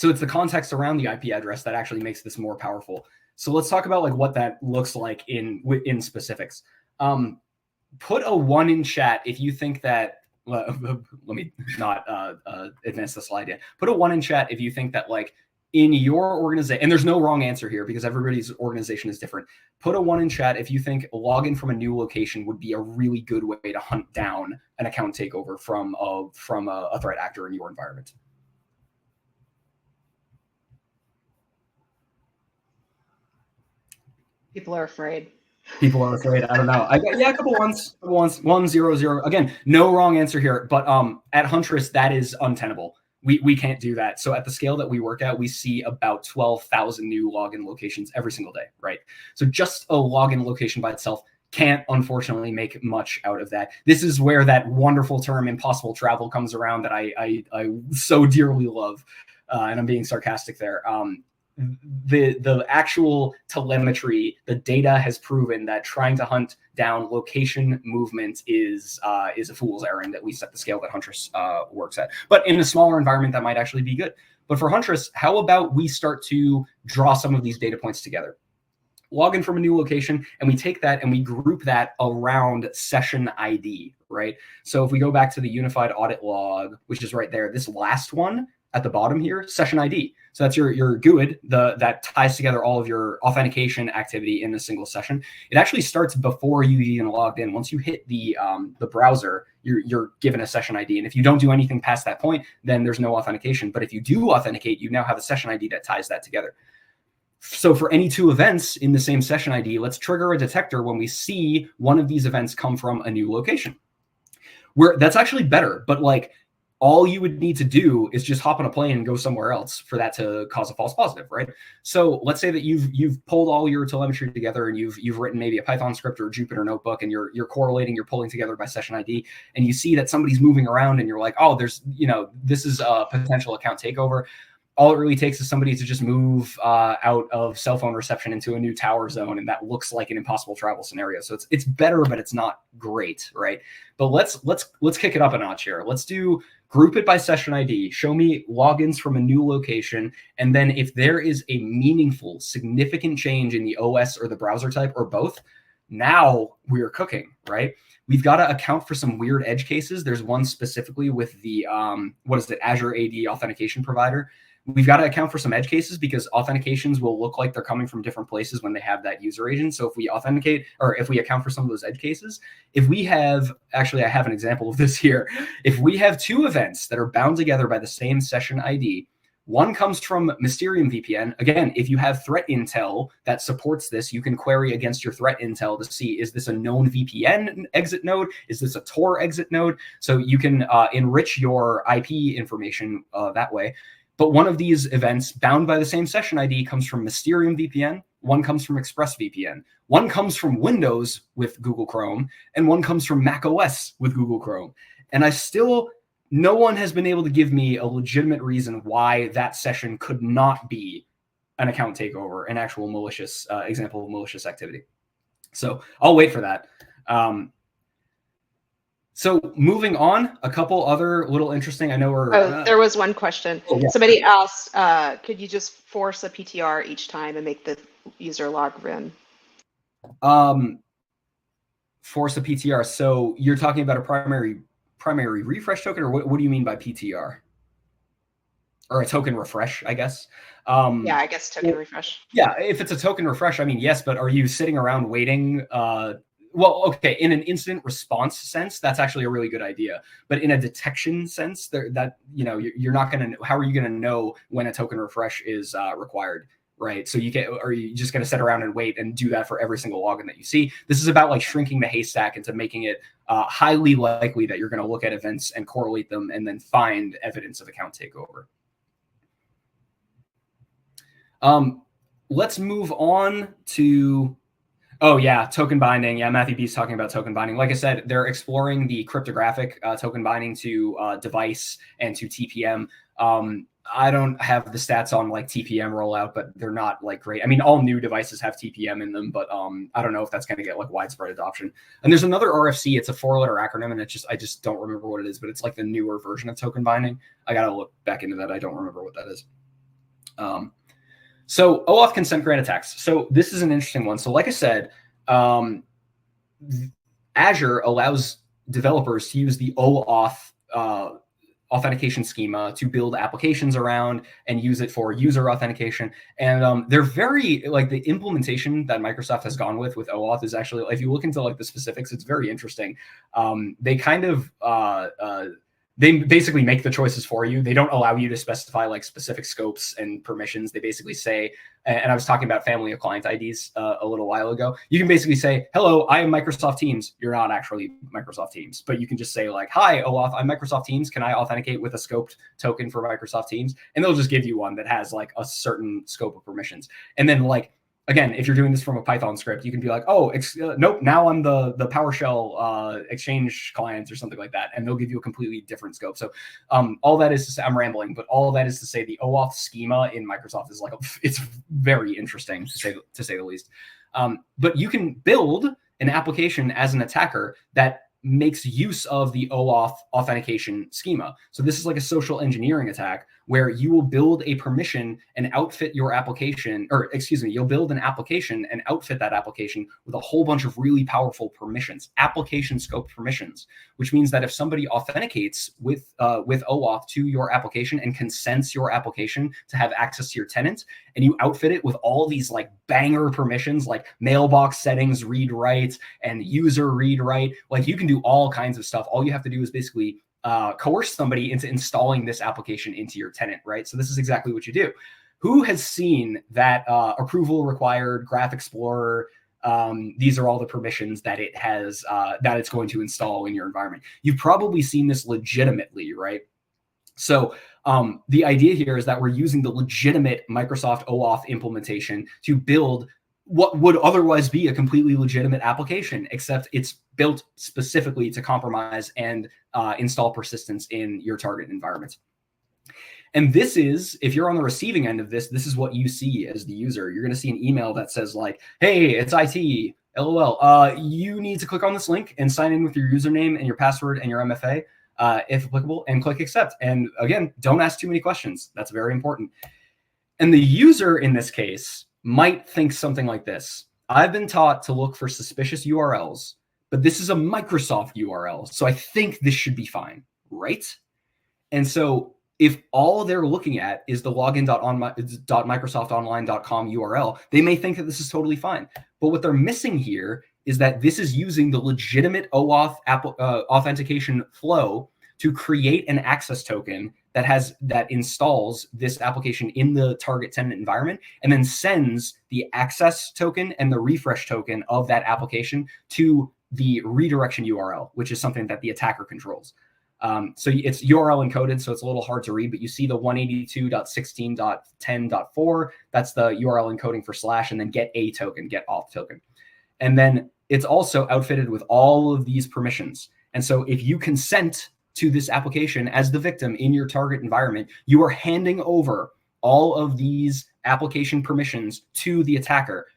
it's the context around the IP address that actually makes this more powerful. So let's talk about like what that looks like in specifics. Put a 1 in chat if you think that. Let me not advance the slide yet. Put a 1 in chat if you think that like in your organization, and there's no wrong answer here because everybody's organization is different. Put a 1 in chat if you think login from a new location would be a really good way to hunt down an account takeover from a threat actor in your environment. People are afraid. People are afraid. I don't know. I got, yeah, a couple ones. 1, 0, 0. Again, no wrong answer here. But at Huntress, that is untenable. We can't do that. So at the scale that we work at, we see about 12,000 new login locations every single day, right? So just a login location by itself can't, unfortunately, make much out of that. This is where that wonderful term impossible travel comes around that I so dearly love. And I'm being sarcastic there. The actual telemetry, the data has proven that trying to hunt down location movement is a fool's errand, at least at the scale that Huntress works at. But in a smaller environment, that might actually be good. But for Huntress, how about we start to draw some of these data points together? Log in from a new location, and we take that and we group that around session ID, right? So if we go back to the unified audit log, which is right there, this last one at the bottom here, session ID. So that's your GUID that ties together all of your authentication activity in a single session. It actually starts before you even logged in. Once you hit the browser, you're given a session ID. And if you don't do anything past that point, then there's no authentication. But if you do authenticate, you now have a session ID that ties that together. So for any two events in the same session ID, let's trigger a detector when we see one of these events come from a new location. That's actually better, but like all you would need to do is just hop on a plane and go somewhere else for that to cause a false positive, right? So let's say that you've pulled all your telemetry together and you've written maybe a Python script or a Jupyter notebook, and you're correlating, you're pulling together by session ID, and you see that somebody's moving around, and you're like, oh, this is a potential account takeover. All it really takes is somebody to just move out of cell phone reception into a new tower zone, and that looks like an impossible travel scenario. So it's better, but it's not great, right? But let's kick it up a notch here. Let's group it by session ID. Show me logins from a new location, and then if there is a meaningful, significant change in the OS or the browser type or both, now we're cooking, right? We've got to account for some weird edge cases. There's one specifically with the Azure AD authentication provider. We've got to account for some edge cases because authentications will look like they're coming from different places when they have that user agent. So if we authenticate, or if we account for some of those edge cases, if we have, actually, I have an example of this here. If we have two events that are bound together by the same session ID, one comes from Mysterium VPN. Again, if you have threat intel that supports this, you can query against your threat intel to see, is this a known VPN exit node? Is this a Tor exit node? So you can enrich your IP information that way. But one of these events bound by the same session ID comes from Mysterium VPN, one comes from ExpressVPN, one comes from Windows with Google Chrome, and one comes from Mac OS with Google Chrome. And no one has been able to give me a legitimate reason why that session could not be an account takeover, an actual malicious example of malicious activity. So I'll wait for that. So moving on, a couple other little interesting, I know we're... there was one question. Oh, yeah. Somebody asked, could you just force a PTR each time and make the user log in? Force a PTR. So you're talking about a primary refresh token, or what do you mean by PTR? Or a token refresh, I guess. Yeah, I guess token refresh. Yeah, if it's a token refresh, I mean, yes, but are you sitting around waiting... Well, okay, in an incident response sense, that's actually a really good idea. But in a detection sense, you're not going to, how are you going to know when a token refresh is required, right? So are you just going to sit around and wait and do that for every single login that you see? This is about like shrinking the haystack into making it highly likely that you're going to look at events and correlate them and then find evidence of account takeover. Let's move on to... Oh, yeah, token binding. Yeah, Matthew B's talking about token binding. Like I said, they're exploring the cryptographic token binding to device and to TPM. I don't have the stats on like TPM rollout, but they're not like great. I mean, all new devices have TPM in them, but I don't know if that's going to get like widespread adoption. And there's another RFC. It's a 4-letter acronym, and I just don't remember what it is, but it's like the newer version of token binding. I got to look back into that. I don't remember what that is. So OAuth consent grant attacks. So this is an interesting one. So like I said, Azure allows developers to use the OAuth authentication schema to build applications around and use it for user authentication. And they're very, like, the implementation that Microsoft has gone with OAuth is actually, if you look into like the specifics, it's very interesting. They kind of... they basically make the choices for you. They don't allow you to specify like specific scopes and permissions. They basically say, and I was talking about family of client IDs a little while ago. You can basically say, hello, I am Microsoft Teams. You're not actually Microsoft Teams, but you can just say like, hi, OAuth, I'm Microsoft Teams. Can I authenticate with a scoped token for Microsoft Teams? And they'll just give you one that has like a certain scope of permissions. And then like, again, if you're doing this from a Python script, you can be like, oh, nope, now I'm the PowerShell Exchange client or something like that. And they'll give you a completely different scope. So all that is to say, I'm rambling, but all that is to say the OAuth schema in Microsoft is like, it's very interesting to say the least. But you can build an application as an attacker that makes use of the OAuth authentication schema. So this is like a social engineering attack where you will build a permission and outfit your application, or excuse me, you'll build an application and outfit that application with a whole bunch of really powerful permissions, application scope permissions, which means that if somebody authenticates with OAuth to your application and consents your application to have access to your tenant, and you outfit it with all these like banger permissions, like mailbox settings read write and user read write, like you can do all kinds of stuff. All you have to do is basically coerce somebody into installing this application into your tenant, right? So this is exactly what you do. Who has seen that approval required Graph Explorer? These are all the permissions that it has, that it's going to install in your environment. You've probably seen this legitimately, right? So the idea here is that we're using the legitimate Microsoft OAuth implementation to build what would otherwise be a completely legitimate application, except it's built specifically to compromise and install persistence in your target environment. And this is, if you're on the receiving end of this, this is what you see as the user. You're going to see an email that says like, hey, it's IT, LOL. You need to click on this link and sign in with your username and your password and your MFA, if applicable, and click accept. And again, don't ask too many questions. That's very important. And the user in this case might think something like this. I've been taught to look for suspicious URLs, but this is a Microsoft URL, so I think this should be fine, right? And so if all they're looking at is the login.microsoftonline.com URL, they may think that this is totally fine. But what they're missing here is that this is using the legitimate OAuth authentication flow to create an access token that installs this application in the target tenant environment and then sends the access token and the refresh token of that application to the redirection URL, which is something that the attacker controls. So it's URL encoded, so it's a little hard to read, but you see the 182.16.10.4, that's the URL encoding for / and then get a token, get auth token. And then it's also outfitted with all of these permissions. And so if you consent to this application as the victim in your target environment, you are handing over all of these application permissions to the attacker.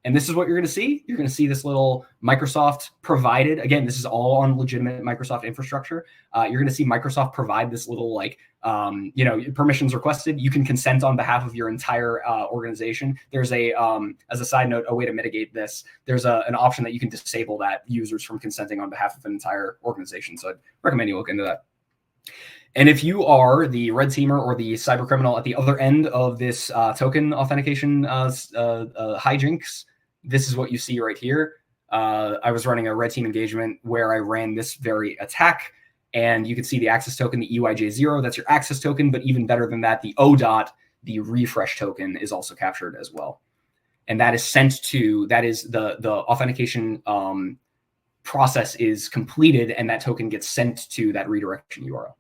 And this is what you're going to see. You're going to see this little Microsoft provided. Again, this is all on legitimate Microsoft infrastructure. You're going to see Microsoft provide this little like, permissions requested. You can consent on behalf of your entire organization. There's a, as a side note, a way to mitigate this. There's an option that you can disable that users from consenting on behalf of an entire organization. So I'd recommend you look into that. And if you are the red teamer or the cyber criminal at the other end of this token authentication hijinks, this is what you see right here. I was running a red team engagement where I ran this very attack, and you can see the access token, the EYJ0, that's your access token, but even better than that, the ODOT, the refresh token, is also captured as well. And that is sent to, that is the authentication process is completed, and that token gets sent to that redirection URL.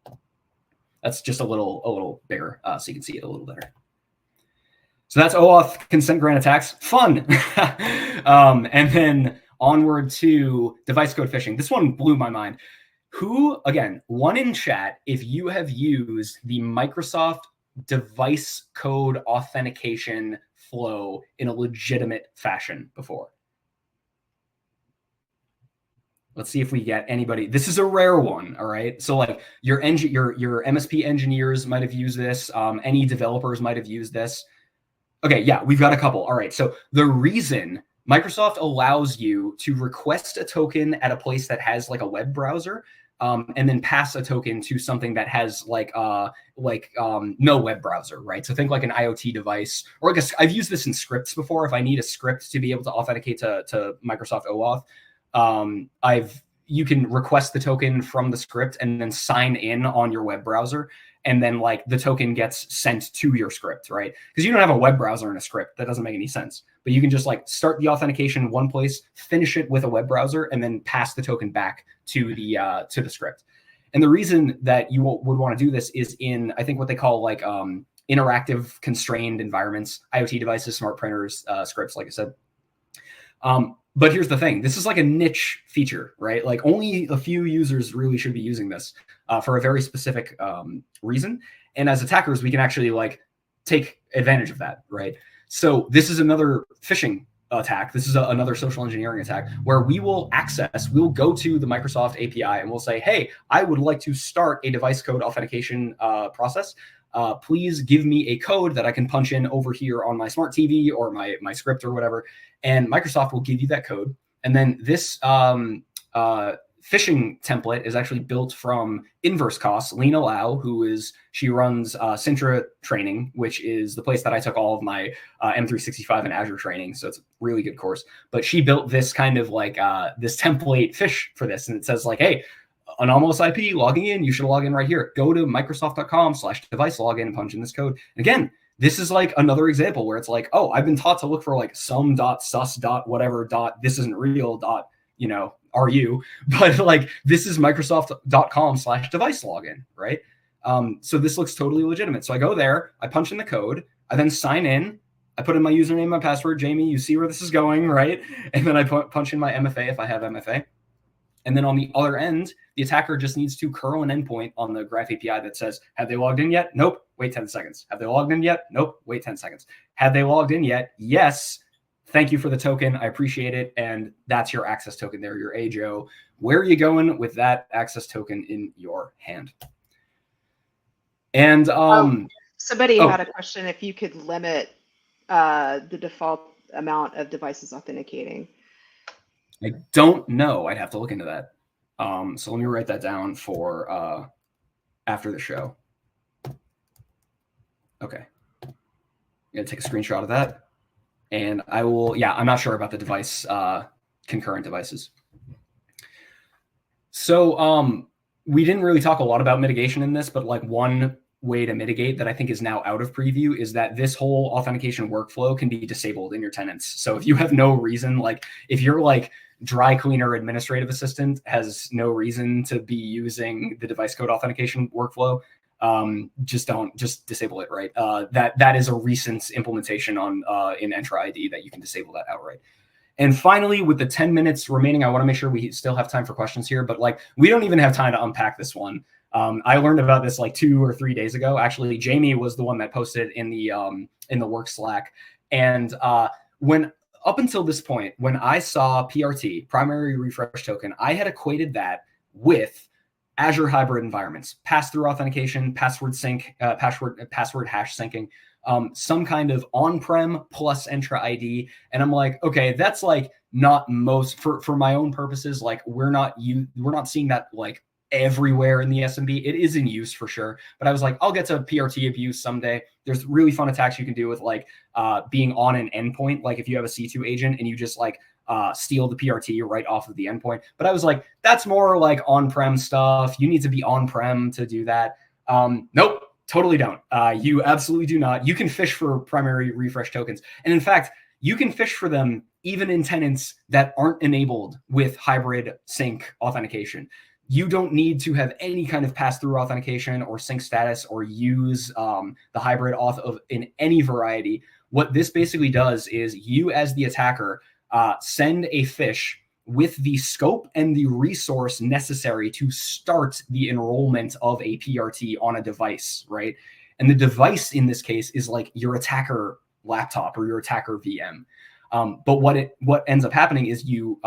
That's just a little bigger, so you can see it a little better. So that's OAuth consent grant attacks. Fun. And then onward to device code phishing. This one blew my mind. Who, again, one in chat, if you have used the Microsoft device code authentication flow in a legitimate fashion before? Let's see if we get anybody. This is a rare one, all right? So like your MSP engineers might have used this. Any developers might have used this. Okay, yeah, we've got a couple. All right, so the reason Microsoft allows you to request a token at a place that has like a web browser, and then pass a token to something that has no web browser, right? So think like an IoT device, or I guess I've used this in scripts before. If I need a script to be able to authenticate to Microsoft OAuth, you can request the token from the script and then sign in on your web browser. And then like the token gets sent to your script, right? Because you don't have a web browser in a script. That doesn't make any sense. But you can just like start the authentication in one place, finish it with a web browser, and then pass the token back to the script. And the reason that you would want to do this is in, I think, what they call like interactive constrained environments, IoT devices, smart printers, scripts, like I said. But here's the thing. This is like a niche feature, right? Like only a few users really should be using this for a very specific reason. And as attackers, we can actually like take advantage of that, right? So this is another phishing attack. This is another social engineering attack where we'll go to the Microsoft API and we'll say, hey, I would like to start a device code authentication process. please give me a code that I can punch in over here on my smart TV or my script or whatever. And Microsoft will give you that code. And then this phishing template is actually built from inverse costs. Lena Lau, she runs Sintra Training, which is the place that I took all of my M365 and Azure training. So it's a really good course. But she built this kind of like this template fish for this. And it says like, hey, anomalous IP logging in, you should log in right here. Go to Microsoft.com/device login and punch in this code. And again, this is like another example where it's like, oh, I've been taught to look for like some .sus .whatever .this isn't real .ru, but like this is Microsoft.com/device login, right? So this looks totally legitimate. So I go there, I punch in the code, I then sign in, I put in my username and my password. Jamie, you see where this is going, right? And then I punch in my MFA if I have MFA. And then on the other end, the attacker just needs to curl an endpoint on the Graph API that says, have they logged in yet? Nope. Wait 10 seconds. Have they logged in yet? Nope. Wait 10 seconds. Have they logged in yet? Yes. Thank you for the token. I appreciate it. And that's your access token there, your AJO. Where are you going with that access token in your hand? And somebody had a question if you could limit the default amount of devices authenticating. I don't know. I'd have to look into that. So let me write that down for after the show. Okay. I'm going to take a screenshot of that. And I will, I'm not sure about the device, concurrent devices. So we didn't really talk a lot about mitigation in this, but like one way to mitigate that I think is now out of preview is that this whole authentication workflow can be disabled in your tenants. So if you have no reason, like if you're like dry cleaner administrative assistant has no reason to be using the device code authentication workflow, just disable it, right? That is a recent implementation on in Entra ID that you can disable that outright. And finally, with the 10 minutes remaining, I want to make sure we still have time for questions here, but like we don't even have time to unpack this one. I learned about this like 2 or 3 days ago. Actually, Jamie was the one that posted in the work Slack. And when up until this point, when I saw PRT, primary refresh token, I had equated that with Azure hybrid environments, pass-through authentication, password sync, password hash syncing, some kind of on-prem plus Entra ID. And I'm like, okay, that's like not most for my own purposes. Like we're not seeing that like everywhere in the SMB. It is in use for sure. But I was like, I'll get to PRT abuse someday. There's really fun attacks you can do with like being on an endpoint. Like if you have a C2 agent and you just like steal the PRT right off of the endpoint. But I was like, that's more like on-prem stuff. You need to be on-prem to do that. Nope, totally don't. You absolutely do not. You can fish for primary refresh tokens. And in fact, you can fish for them even in tenants that aren't enabled with hybrid sync authentication. You don't need to have any kind of pass-through authentication or sync status or use the hybrid auth in any variety. What this basically does is you as the attacker send a fish with the scope and the resource necessary to start the enrollment of a PRT on a device, right? And the device in this case is like your attacker laptop or your attacker VM. But what ends up happening is you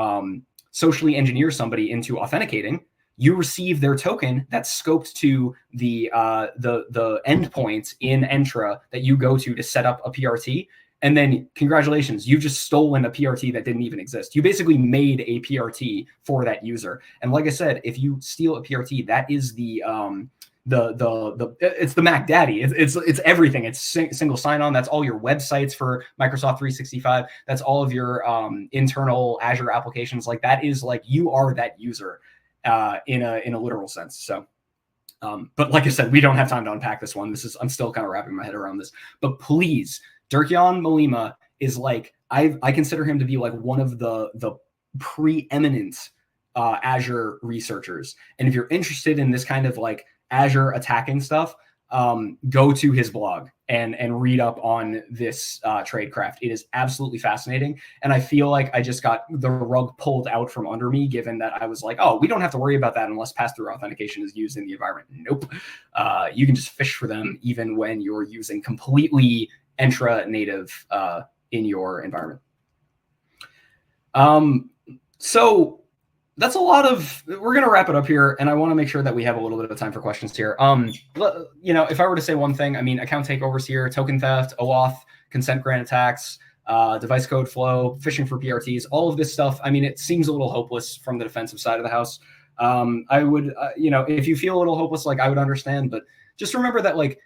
socially engineer somebody into authenticating. You receive their token that's scoped to the endpoint in Entra that you go to set up a PRT. And then congratulations, you've just stolen a PRT that didn't even exist. You basically made a PRT for that user. And like I said, if you steal a PRT, that is it's the Mac Daddy. It's everything. It's single sign-on. That's all your websites for Microsoft 365. That's all of your internal Azure applications. Like that is like you are that user. In a literal sense. So, but like I said, we don't have time to unpack this one. I'm still kind of wrapping my head around this. But please, Dirkyan Malima is like I consider him to be like one of the preeminent Azure researchers. And if you're interested in this kind of like Azure attacking stuff, go to his blog and read up on this tradecraft. It is absolutely fascinating. And I feel like I just got the rug pulled out from under me, given that I was like, oh, we don't have to worry about that unless pass-through authentication is used in the environment. Nope. You can just fish for them even when you're using completely Entra native in your environment. So that's a lot of, we're going to wrap it up here. And I want to make sure that we have a little bit of time for questions here. If I were to say one thing, I mean, account takeovers here, token theft, OAuth, consent grant attacks, device code flow, phishing for PRTs, all of this stuff. I mean, it seems a little hopeless from the defensive side of the house. I would, if you feel a little hopeless, like I would understand, but just remember that like,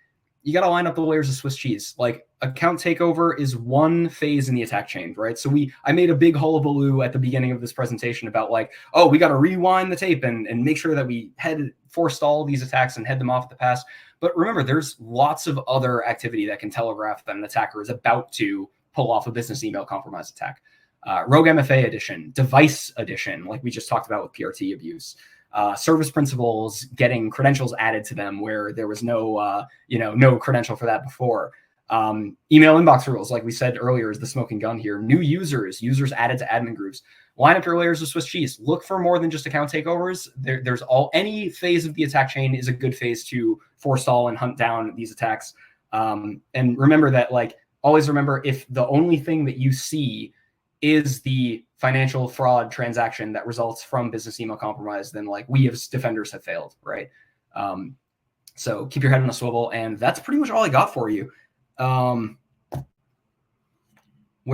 you got to line up the layers of Swiss cheese. Like account takeover is one phase in the attack chain, right? So I made a big hullabaloo at the beginning of this presentation about like, oh, we got to rewind the tape and make sure that we forestall these attacks and head them off at the pass. But remember, there's lots of other activity that can telegraph that an attacker is about to pull off a business email compromise attack. Rogue MFA edition, device edition, like we just talked about with PRT abuse. Service principals getting credentials added to them where there was no credential for that before. Email inbox rules, like we said earlier, is the smoking gun here. New users added to admin groups. Line up your layers of Swiss cheese. Look for more than just account takeovers. There's any phase of the attack chain is a good phase to forestall and hunt down these attacks. And remember that, like, always remember, if the only thing that you see is the financial fraud transaction that results from business email compromise, then like we as defenders have failed, right? So keep your head on a swivel, and that's pretty much all I got for you. Where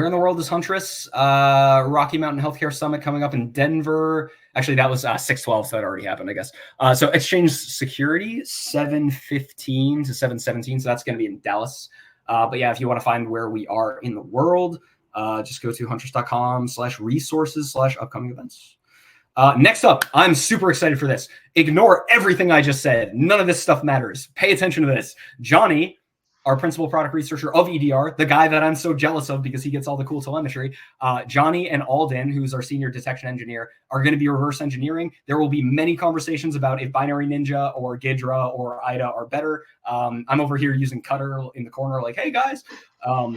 in the world is Huntress? Rocky Mountain Healthcare Summit coming up in Denver. Actually, that was 6/12, so that already happened, I guess. So Exchange Security, 7/15 to 7/17, so that's going to be in Dallas. But yeah, if you want to find where we are in the world, just go to huntress.com/resources/upcoming events. Next up, I'm super excited for this. Ignore everything I just said. None of this stuff matters. Pay attention to this. Johnny, our principal product researcher of EDR, the guy that I'm so jealous of because he gets all the cool telemetry, Johnny and Alden, who's our senior detection engineer, are going to be reverse engineering. There will be many conversations about if Binary Ninja or Gidra or IDA are better. I'm over here using Cutter in the corner like, hey, guys. So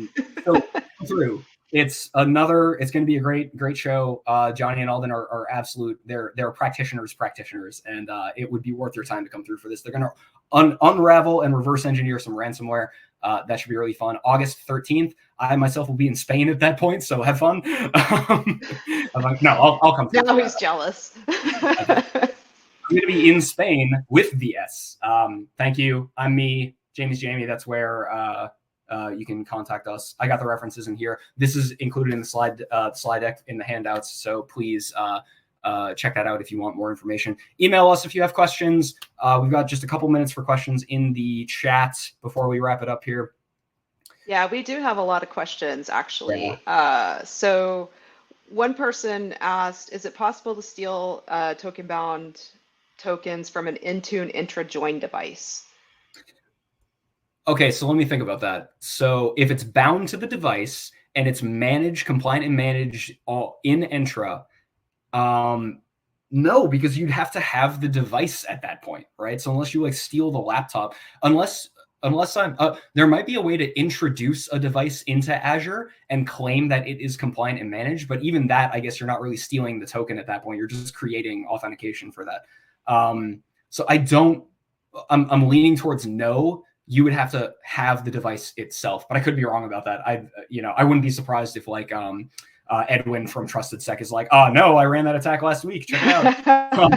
through. It's going to be a great show. Johnny and Alden are absolute. They're practitioners, and it would be worth your time to come through for this. They're going to unravel and reverse engineer some ransomware. That should be really fun. August 13th. I myself will be in Spain at that point, so have fun. I'm like, no, I'll come through. Now he's jealous. I'm going to be in Spain with VS. Thank you. I'm me. Jamie's Jamie. That's where you can contact us. I got the references in here. This is included in the slide deck in the handouts. So please check that out if you want more information. Email us if you have questions. We've got just a couple minutes for questions in the chat before we wrap it up here. Yeah, we do have a lot of questions, actually. Yeah. So one person asked, is it possible to steal token-bound tokens from an Intune intra-join device? Okay, so let me think about that. So if it's bound to the device and it's managed, compliant and managed in Entra, no, because you'd have to have the device at that point, right? So unless you like steal the laptop, unless there might be a way to introduce a device into Azure and claim that it is compliant and managed, but even that, I guess you're not really stealing the token at that point. You're just creating authentication for that. So I'm leaning towards no. You would have to have the device itself, but I could be wrong about that. I wouldn't be surprised if like Edwin from Trusted Sec is like, oh no, I ran that attack last week. Check it out.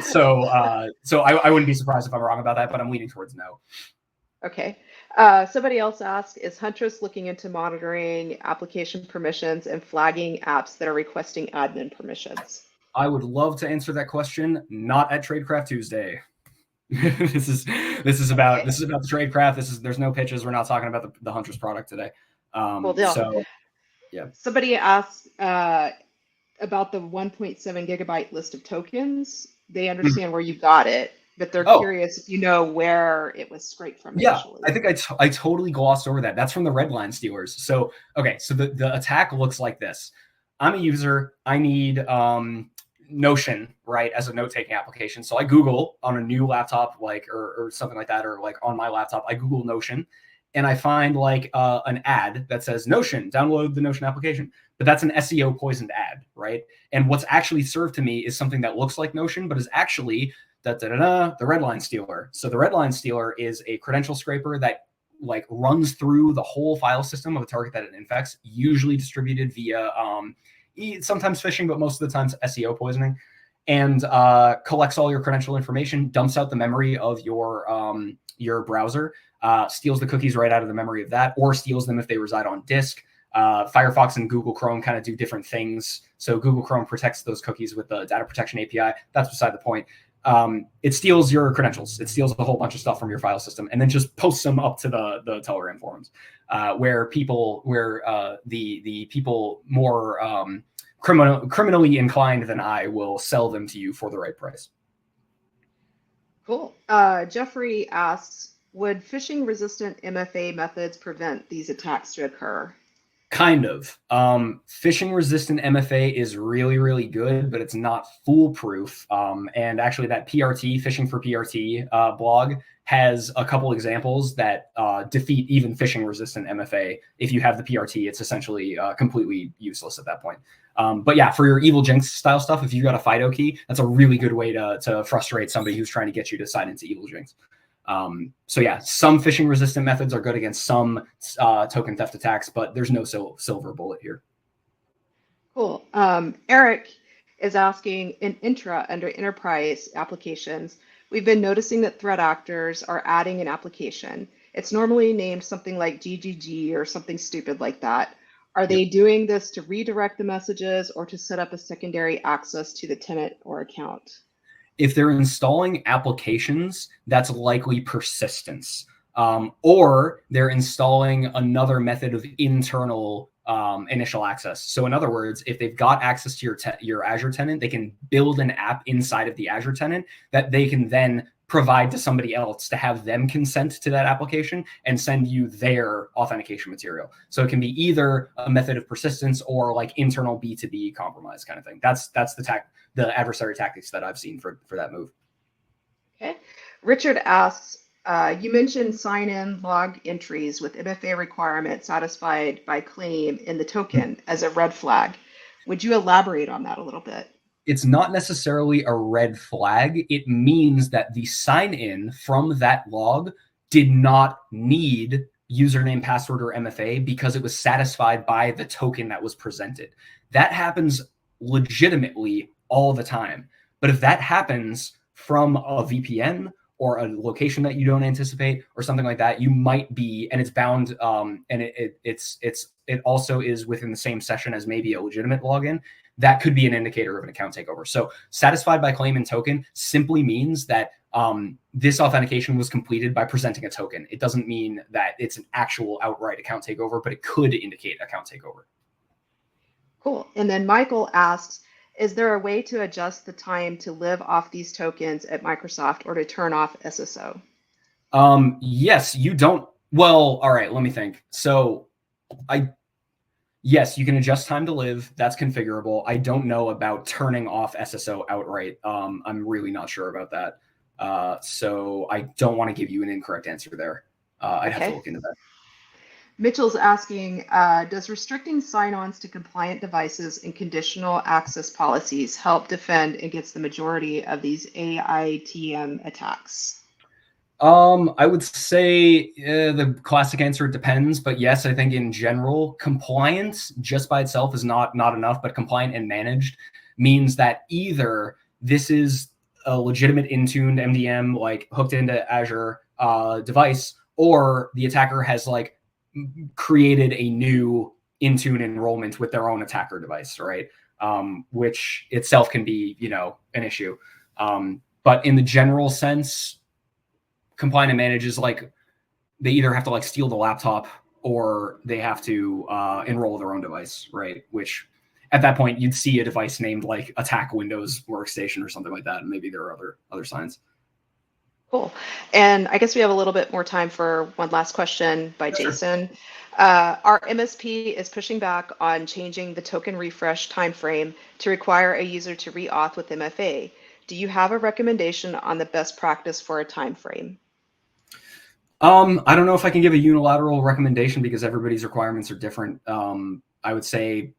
So I wouldn't be surprised if I'm wrong about that, but I'm leaning towards no. Okay. Somebody else asked, is Huntress looking into monitoring application permissions and flagging apps that are requesting admin permissions? I would love to answer that question. Not at Tradecraft Tuesday. This is about the Tradecraft. There's no pitches. We're not talking about the Huntress product today. Cool deal. So yeah. Somebody asked about the 1.7 gigabyte list of tokens. They understand where you got it, but they're curious if you know where it was scraped from initially. I think I totally glossed over that. That's from the Redline stealers. So okay, so the attack looks like this. I'm a user. I need Notion, right, as a note-taking application. So I Google on a new laptop, like or something like that, or like on my laptop, I Google Notion, and I find like an ad that says Notion, download the Notion application. But that's an SEO poisoned ad, right? And what's actually served to me is something that looks like Notion, but is actually the Redline stealer. So the Redline stealer is a credential scraper that like runs through the whole file system of a target that it infects, usually distributed via sometimes phishing, but most of the time SEO poisoning. and collects all your credential information, dumps out the memory of your browser, steals the cookies right out of the memory of that, or steals them if they reside on disk. Firefox and Google Chrome kind of do different things. So Google Chrome protects those cookies with the data protection API. That's beside the point. It steals your credentials. It steals a whole bunch of stuff from your file system and then just posts them up to the Telegram forums, where the people more criminally inclined than I will sell them to you for the right price. Cool. Jeffrey asks, would phishing-resistant MFA methods prevent these attacks to occur? Kind of. Phishing-resistant MFA is really, really good, but it's not foolproof. And actually, that PRT, Phishing for PRT blog has a couple examples that defeat even phishing-resistant MFA. If you have the PRT, it's essentially completely useless at that point. But yeah, for your Evil Jinx style stuff, if you got a FIDO key, that's a really good way to frustrate somebody who's trying to get you to sign into Evil Jinx. So yeah, some phishing resistant methods are good against some token theft attacks, but there's no silver bullet here. Cool. Eric is asking, in Intra under enterprise applications, we've been noticing that threat actors are adding an application. It's normally named something like GGG or something stupid like that. Are they doing this to redirect the messages or to set up a secondary access to the tenant or account? If they're installing applications, that's likely persistence. Or they're installing another method of internal initial access. So in other words, if they've got access to your Azure tenant, they can build an app inside of the Azure tenant that they can then provide to somebody else to have them consent to that application and send you their authentication material. So it can be either a method of persistence or like internal B2B compromise kind of thing. That's the adversary tactics that I've seen for that move. Okay. Richard asks, you mentioned sign-in log entries with MFA requirement satisfied by claim in the token as a red flag. Would you elaborate on that a little bit? It's not necessarily a red flag. It means that the sign-in from that log did not need username, password, or MFA because it was satisfied by the token that was presented. That happens legitimately all the time. But if that happens from a VPN or a location that you don't anticipate or something like that, you might be, and it's bound, and it also is within the same session as maybe a legitimate login. That could be an indicator of an account takeover. So satisfied by claim and token simply means that this authentication was completed by presenting a token. It doesn't mean that it's an actual outright account takeover, but it could indicate account takeover. Cool. And then Michael asks, is there a way to adjust the time to live off these tokens at Microsoft or to turn off SSO? Yes, you don't. Well, all right, let me think. So yes, you can adjust time to live. That's configurable. I don't know about turning off SSO outright. I'm really not sure about that. So I don't want to give you an incorrect answer there. I'd have to look into that. Mitchell's asking, does restricting sign-ons to compliant devices and conditional access policies help defend against the majority of these AITM attacks? I would say the classic answer depends, but yes, I think in general, compliance just by itself is not enough, but compliant and managed means that either this is a legitimate in-tuned MDM, like hooked into Azure device, or the attacker has like created a new in-tune enrollment with their own attacker device, right? Which itself can be, an issue. But in the general sense, compliant and manage is like they either have to like steal the laptop or they have to enroll their own device, right? Which at that point you'd see a device named like attack Windows workstation or something like that, and maybe there are other signs. Cool. And I guess we have a little bit more time for one last question by Jason. Our MSP is pushing back on changing the token refresh timeframe to require a user to re-auth with MFA. Do you have a recommendation on the best practice for a timeframe? I don't know if I can give a unilateral recommendation because everybody's requirements are different. I would say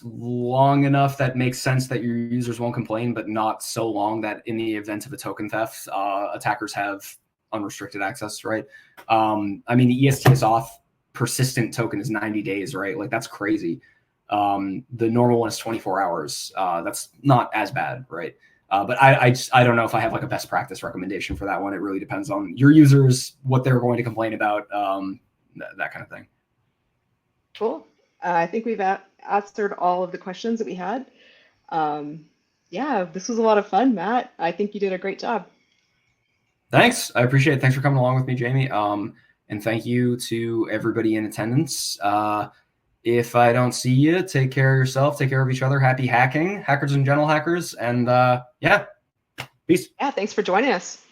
long enough that makes sense that your users won't complain, but not so long that in the event of a token theft, attackers have unrestricted access, right? I mean, the ESTS auth persistent token is 90 days, right? Like that's crazy. The normal one is 24 hours. That's not as bad, right? But I don't know if I have like a best practice recommendation for that one. It really depends on your users, what they're going to complain about, that kind of thing. Cool. I think we've answered all of the questions that we had. Yeah, this was a lot of fun, Matt. I think you did a great job. Thanks. I appreciate it. Thanks for coming along with me, Jamie. And thank you to everybody in attendance. If I don't see you, take care of yourself, take care of each other. Happy hacking, hackers and general hackers. And yeah, peace. Yeah, thanks for joining us.